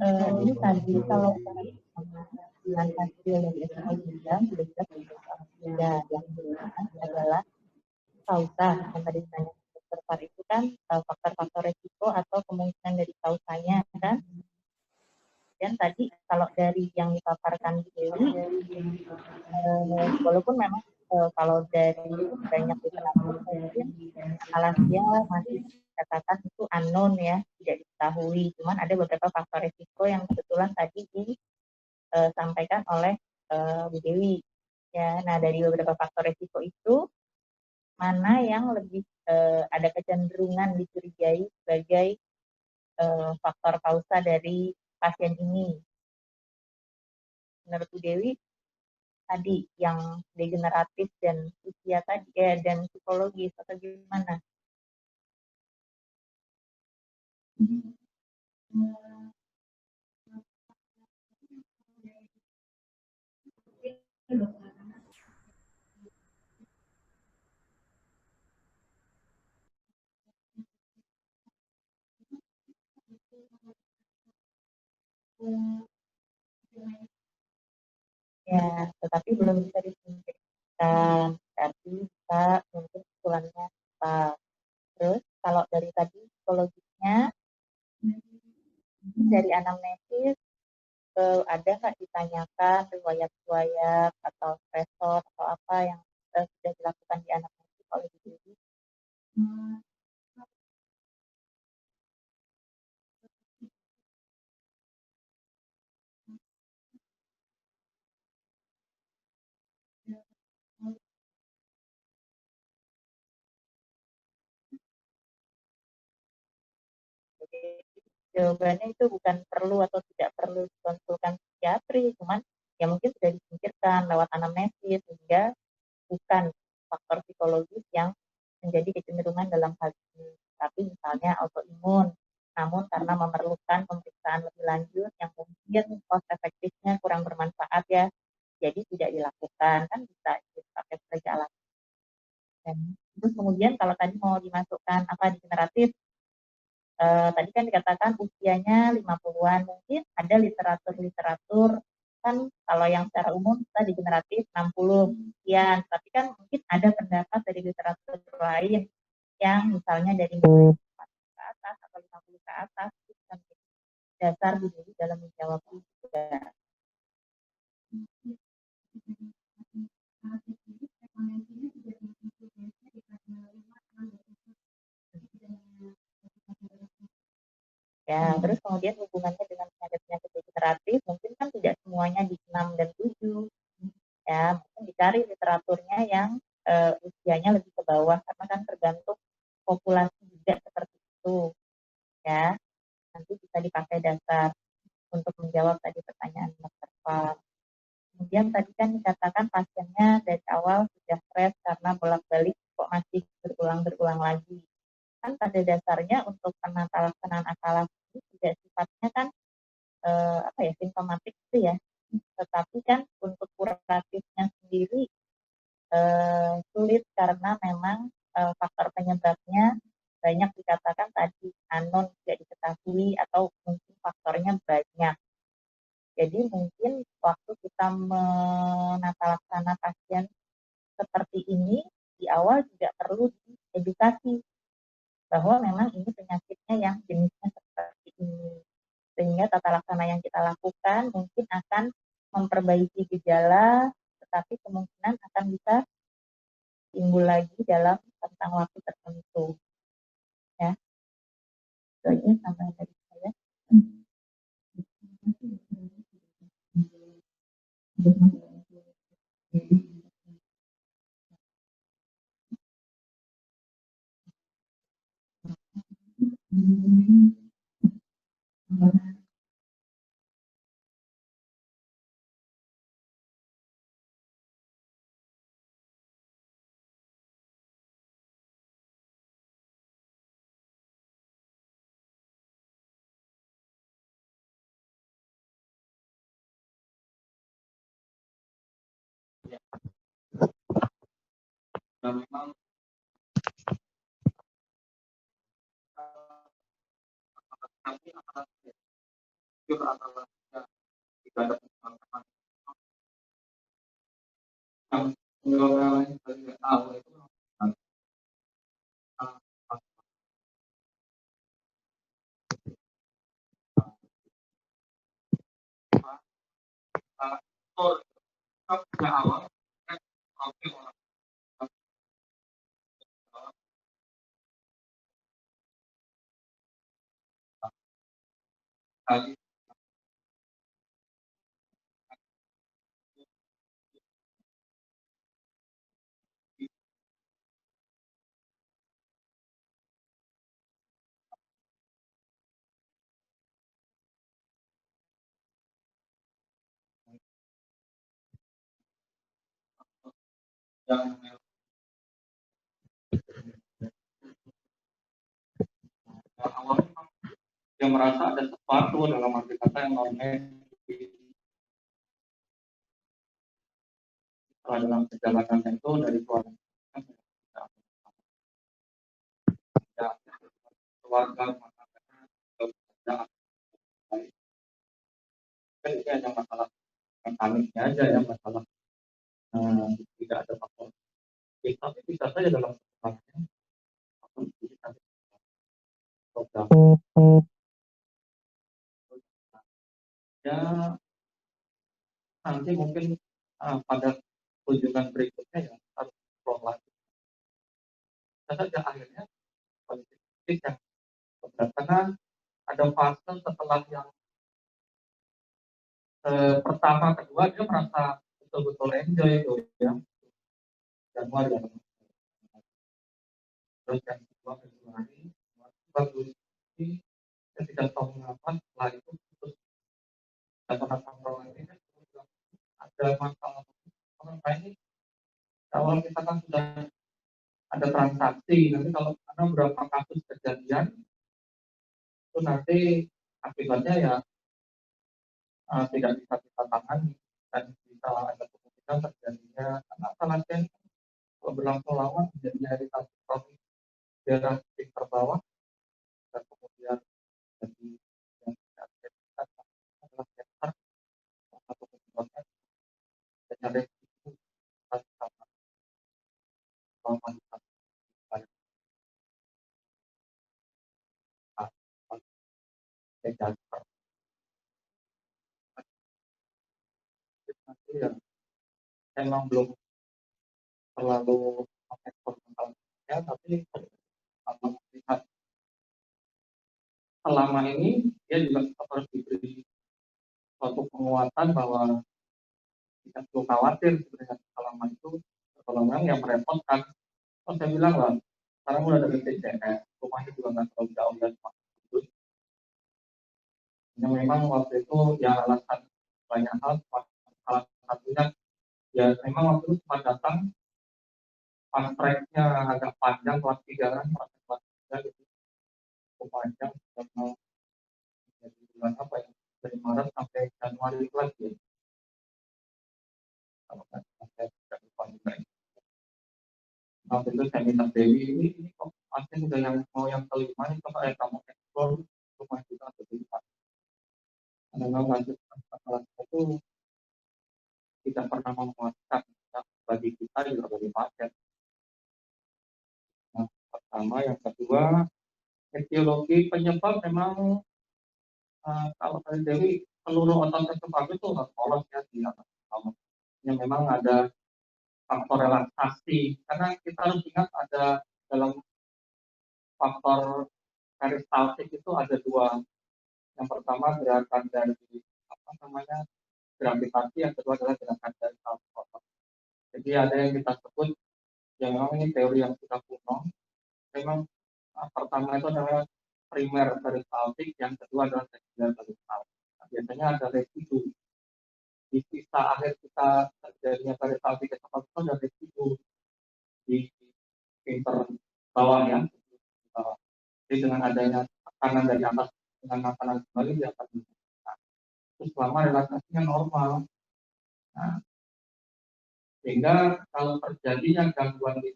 Ini tadi kalau dengan hasil dari SMO juga sudah jelas yang adalah kausa yang tadi ditanya dokter Far itu kan faktor-faktor resiko atau kemungkinan dari kausanya kan. Dan tadi kalau dari yang dipaparkan di Dewi, walaupun memang kalau dari banyak literatur mungkin alasia masih katakan itu unknown ya, tidak diketahui. Cuman ada beberapa faktor risiko yang kebetulan tadi disampaikan oleh Bu Dewi. Ya, nah dari beberapa faktor risiko itu mana yang lebih ada kecenderungan dicurigai sebagai faktor kausa dari pasien ini. Menurut Bu Dewi, tadi yang degeneratif dan usia tadi dan psikologis atau gimana? Ya, tetapi belum bisa disingkirkan, tapi bisa mungkin usulannya apa. Terus kalau dari tadi psikologisnya, dari anamnesis, ada nggak ditanyakan riwayat-riwayat atau stresor atau apa yang sudah dilakukan di anamnesis oleh diri? Jadi jawabannya itu bukan perlu atau tidak perlu konsultan psikiatri, cuman ya mungkin sudah disingkirkan lewat anamnesis sehingga bukan faktor psikologis yang menjadi kecenderungan dalam hal ini. Tapi misalnya autoimun, namun karena memerlukan pemeriksaan lebih lanjut yang mungkin cost efektifnya kurang bermanfaat ya, jadi tidak dilakukan, kan bisa dipakai sebagai alasan. Dan terus kemudian kalau tadi mau dimasukkan apa degeneratif, tadi kan dikatakan usianya 50-an, mungkin ada literatur-literatur kan kalau yang secara umum kita degeneratif 60 sekian, tapi kan mungkin ada pendapat dari literatur lain yang misalnya dari 40 ke atas atau 50 ke atas itu bisa menjadi dasar diri dalam menjawab juga. Ya, terus kemudian hubungannya dengan penyakit-penyakit degeneratif mungkin kan tidak semuanya di 6 dan 7. Ya, mungkin dicari literaturnya yang usianya lebih ke bawah karena kan tergantung populasi juga seperti itu. Ya, nanti bisa dipakai dasar untuk menjawab tadi pertanyaan Dr. Far. Kemudian tadi kan dikatakan pasiennya dari awal sudah stres karena bolak-balik kok masih berulang-berulang lagi. Kan pada dasarnya untuk penata laksanaan akalas ini juga sifatnya kan apa ya simptomatik itu ya. Tetapi kan untuk kuratifnya sendiri sulit karena memang faktor penyebabnya banyak dikatakan tadi anon tidak diketahui atau mungkin faktornya banyak. Jadi mungkin waktu kita menata laksana pasien seperti ini di awal juga perlu diedukasi bahwa memang ini penyakitnya yang jenisnya seperti ini. Sehingga tata laksana yang kita lakukan mungkin akan memperbaiki gejala, tetapi kemungkinan akan bisa timbul lagi dalam rentang waktu tertentu. Ya, itu aja sampai dari saya.
Nah, memang nanti akan jika ada teman-teman yang tidak tahu itu awal
kali yang awalnya dia merasa ada sesuatu dalam arti kata yang non-medis dalam perjalanan itu dari keluarga ya, keluarga pekerjaan baik. Kan ini hanya masalah mekaniknya aja ya, masalah tidak ada faktor tapi bisa saja dalam sesuatunya program ya nanti mungkin pada kunjungan berikutnya ya harus explore lagi. Saja akhirnya politik yang karena ada fase setelah yang pertama kedua dia merasa betul-betul enjoy itu ya Januari ya terus yang kedua Februari baru ini tidak tahu mengapa setelah itu terus data kontrol ini ada masalah orang lain kalau kita kan sudah ada transaksi nanti kalau ada berapa kasus kejadian itu nanti akibatnya ya tidak bisa kita tangani dan bisa ada kemungkinan terjadinya karena latihan kalau berlangsung lama menjadi hari kronis daerah terbawah dan kemudian jadi yang tidak kita adalah sektor atau kemudian dan ada itu sama kualitas nanti ya memang belum terlalu ekspor ya tapi kalau melihat selama ini dia juga harus diberi suatu penguatan bahwa tidak perlu khawatir sebenarnya selama itu kalau memang yang merepotkan saya bilang lah sekarang udah ada BPJS rumahnya juga nggak terlalu jauh dan itu yang memang waktu itu ya alasan banyak hal salah satunya ya memang waktu itu cuma datang pas tracknya agak panjang kelas 3 kan kelas 3 gitu cukup panjang karena jadi bulan apa ya dari Maret sampai Januari itu lagi ya. Kalau saya tidak lupa juga waktu itu saya minta Dewi ini kok pasien udah yang mau yang kelima ini coba kamu eksplor rumah kita atau tidak karena memang lanjut masalah itu tidak pernah memuaskan ya, bagi kita juga bagi pasien. Nah, pertama, yang kedua etiologi penyebab memang kalau dari Dewi seluruh otot esophagus itu harus polos ya di atas kepala. Yang memang ada faktor relaksasi karena kita harus ingat ada dalam faktor peristaltik itu ada dua. Yang pertama gerakan dari apa namanya gravitasi, yang kedua adalah gerakan dari salto otot. Jadi ada yang kita sebut yang memang ini teori yang sudah kuno. Memang pertama itu adalah primer peristaltik, yang kedua adalah sekunder peristaltik. Nah, biasanya ada residu di sisa akhir kita terjadinya peristaltik itu ada residu di pinter bawah ya. Jadi dengan adanya tekanan dari atas dengan makanan kembali dia akan meningkat. Terus selama relaksasinya normal. Nah, sehingga kalau terjadinya gangguan di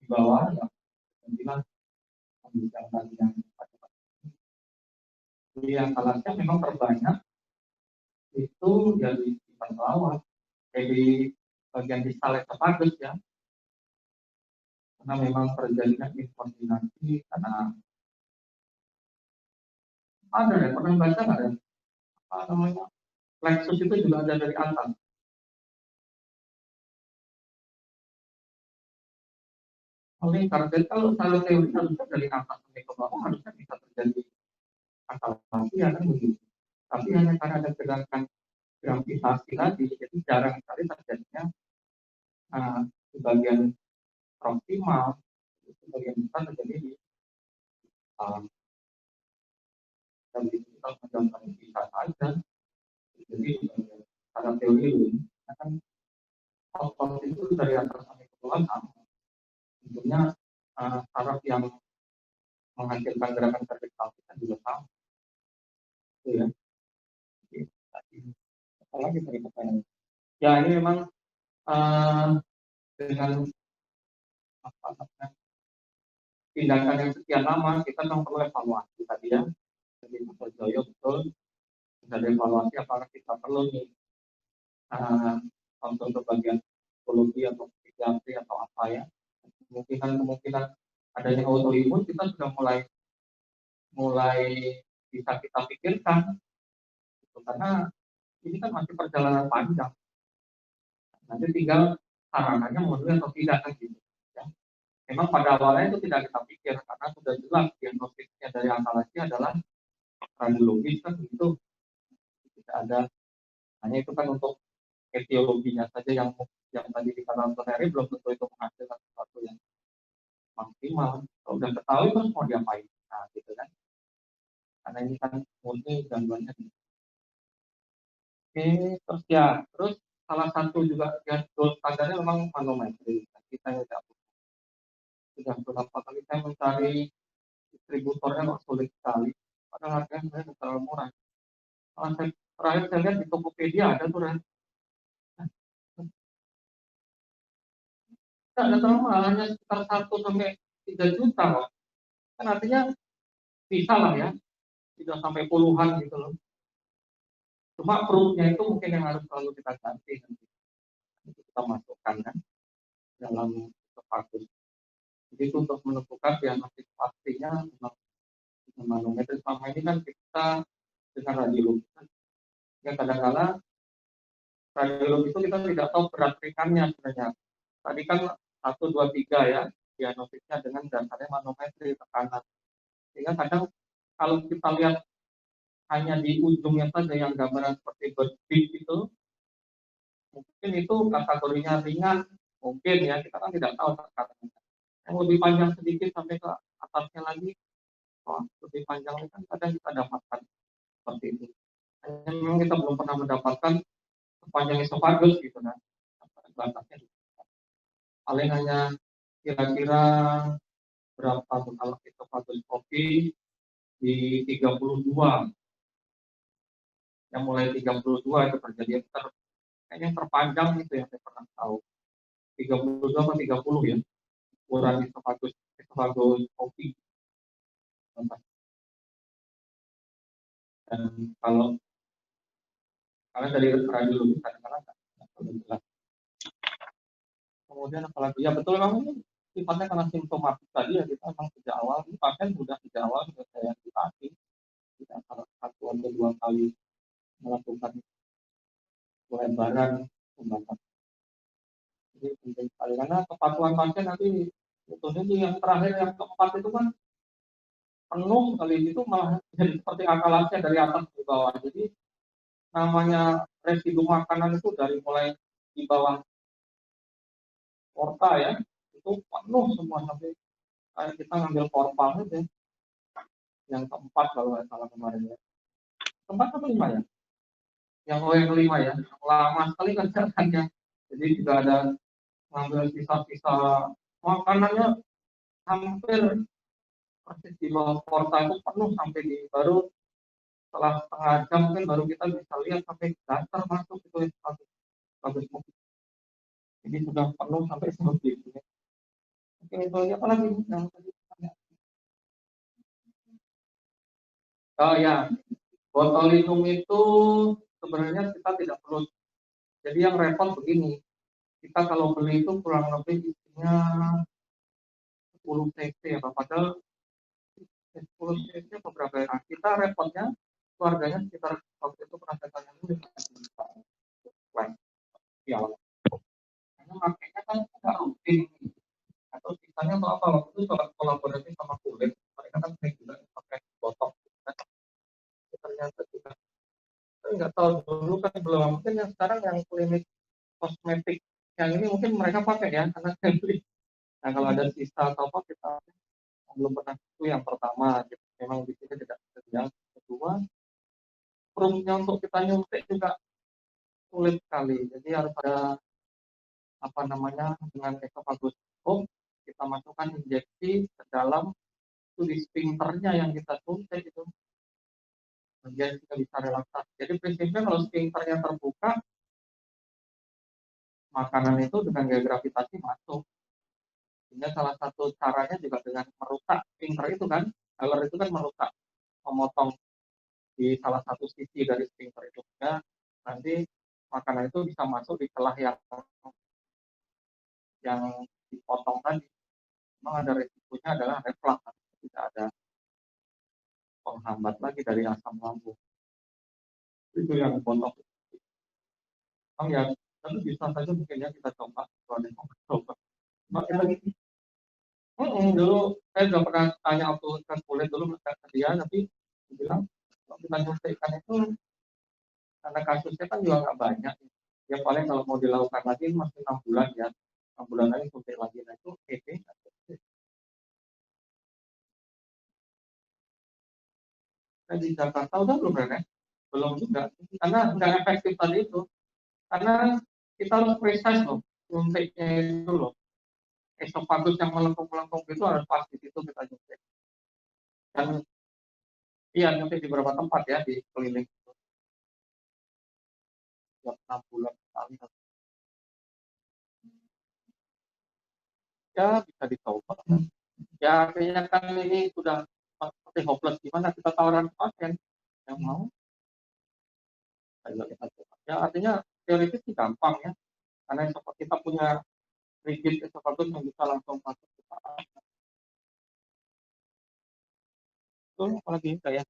bawah ya bilang pembicaraan tadi yang jadi yang salasnya memang terbanyak itu dari bawah jadi bagian distal esophagus ya karena memang terjadinya inkontinensi karena ada yang pernah baca nggak ada apa namanya plexus itu juga ada dari atas. Oleh karena kalau teori harusnya dari atas sampai ke bawah harusnya bisa terjadi akal ya kan begitu. Tapi hanya karena ada gerakan gravitasi tadi, jadi jarang sekali terjadinya sebagian proximal, sebagian besar terjadi di dan kita mencontohkan bisa saja. Jadi pada teori ini akan output itu dari atas sampai ke bawah sama. Tentunya saraf yang menghasilkan gerakan gravitasi kan juga sama. Itu ya. Apalagi dari pertanyaan. Ya ini memang dengan apa namanya tindakan yang sekian lama kita memang perlu evaluasi tadi ya. Jadi Mas Joyo betul bisa dievaluasi apakah kita perlu nih untuk bagian psikologi atau psikiatri atau apa ya. Kemungkinan adanya autoimun kita sudah mulai bisa kita pikirkan gitu. Karena ini kan masih perjalanan panjang. Nanti tinggal sarananya memenuhi atau tidak kan gitu ya. Memang pada awalnya itu tidak kita pikir karena sudah jelas diagnosisnya dari akalasia adalah radiologis kan gitu. Tidak ada, hanya itu kan untuk etiologinya saja yang tadi dikatakan Toneri belum tentu itu menghasilkan sesuatu yang maksimal. Kalau udah ketahui terus mau diapain? Nah gitu kan. Karena ini kan murni gangguannya. Oke, terus salah satu juga yang gold standarnya memang manometri. Kita tidak sudah beberapa kali saya mencari distributornya kok sulit sekali. Padahal harganya sebenarnya terlalu murah. Terakhir saya lihat di Tokopedia ada tuh kan. Tidak ada terlalu mahal, hanya sekitar 1 sampai 3 juta kok. Kan artinya bisa lah ya, tidak sampai puluhan gitu loh. Cuma perutnya itu mungkin yang harus selalu kita ganti nanti. Kita masukkan kan dalam sepatu. Jadi itu untuk menentukan diagnosis pastinya memang manometri selama ini kan kita dengan radiologi. Ya kadang-kadang radiologi itu kita tidak tahu berat ringannya sebenarnya. Tadi kan 1, 2, 3 ya diagnosisnya dengan dasarnya manometri tekanan. Sehingga kadang kalau kita lihat hanya di ujungnya saja yang gambaran seperti berbit itu, mungkin itu kategorinya ringan, mungkin ya kita kan tidak tahu tekanan. Yang lebih panjang sedikit sampai ke atasnya lagi, lebih panjang lagi kan kadang kita dapatkan seperti itu. Hanya memang kita belum pernah mendapatkan sepanjang esofagus gitu kan, batasnya. Paling hanya kira-kira berapa tuh kalau esofagus kopi di 32. Yang mulai 32 itu terjadi kayaknya terpanjang itu yang saya pernah tahu. 32 atau 30 ya. Ukuran esofagus kopi. Dan kalau dari radiologi kadang-kadang belum jelas. Kemudian apalagi ya betul memang ini sifatnya karena simptomatik tadi ya kita memang sejak awal ini pasien sudah sejak awal sudah saya edukasi tidak salah 1 atau 2 kali melakukan pelebaran pembatasan. Jadi penting sekali karena kepatuhan pasien nanti betulnya yang terakhir yang keempat itu kan penuh kali itu malah jadi seperti akalasia dari atas ke bawah. Jadi namanya residu makanan itu dari mulai di bawah porta ya itu penuh semua sampai kayak kita ngambil korpal aja. Yang keempat kalau nggak salah kemarin ya. Keempat atau 5 ya? Yang kelima ya, lama sekali kerjaannya. Jadi juga ada ngambil sisa-sisa makanannya hampir persis di bawah porta itu penuh sampai di baru setelah setengah jam mungkin baru kita bisa lihat sampai dasar masuk itu bagus mungkin. Jadi sudah penuh sampai seperti itu. Oke itu aja apa lagi yang tadi? Oh ya, botulinum itu sebenarnya kita tidak perlu. Jadi yang repot begini, kita kalau beli itu kurang lebih isinya 10 cc ya, padahal 10 cc beberapa ya. Kita repotnya keluarganya sekitar waktu itu pernah saya tanya dulu ya, karena makanya kan nggak rutin atau sisanya atau apa waktu itu kolaborasi sama kulit mereka kan sering juga pakai botok ternyata juga nggak tahu dulu kan belum. Mungkin yang sekarang yang klinik kosmetik yang ini mungkin mereka pakai ya karena beli. Nah kalau ada sisa atau apa kita belum pernah itu yang pertama. Gitu. Memang di sini tidak tersedia. Kedua, perumnya untuk kita nyuntik juga sulit sekali. Jadi harus ada apa namanya dengan esofagus kita masukkan injeksi ke dalam itu di sphincternya yang kita suntik itu. Kemudian kita bisa relaksasi. Jadi prinsipnya kalau sphincternya terbuka, makanan itu dengan gaya gravitasi masuk. Sehingga salah satu caranya juga dengan merusak sphincter itu kan, Haller itu kan merusak, memotong di salah satu sisi dari sphincter itu. Ya, nanti makanan itu bisa masuk di celah yang dipotong tadi. Memang ada resikonya adalah reflux, tidak ada penghambat lagi dari asam lambung. Itu yang potong. Oh ya, tapi bisa saja mungkin ya kita coba kalau ada yang mau coba. Makin lagi. Dulu saya juga pernah tanya waktu kan kulit dulu ke dia, tapi dia bilang kalau kita nyuntikkan itu karena kasusnya kan juga nggak banyak. Ya paling kalau mau dilakukan lagi masih 6 bulan ya, 6 bulan lagi suntik lagi. Nah itu Saya di Jakarta udah belum ya? Belum juga, karena nggak efektif tadi itu. Karena kita harus precise loh, suntiknya itu loh. Esofagus yang melengkung-melengkung itu harus pas di situ kita nyuntik. Dan iya nyuntik di beberapa tempat ya di keliling. Tiap 6 bulan sekali. Ya bisa dicoba. Ya artinya kan ini sudah seperti hopeless, gimana kita tawaran pasien yang mau. Ayo kita coba. Ya artinya teoritis sih gampang ya. Karena kita punya rigid esofagus yang bisa langsung masuk ke sana. Betul, apalagi kayak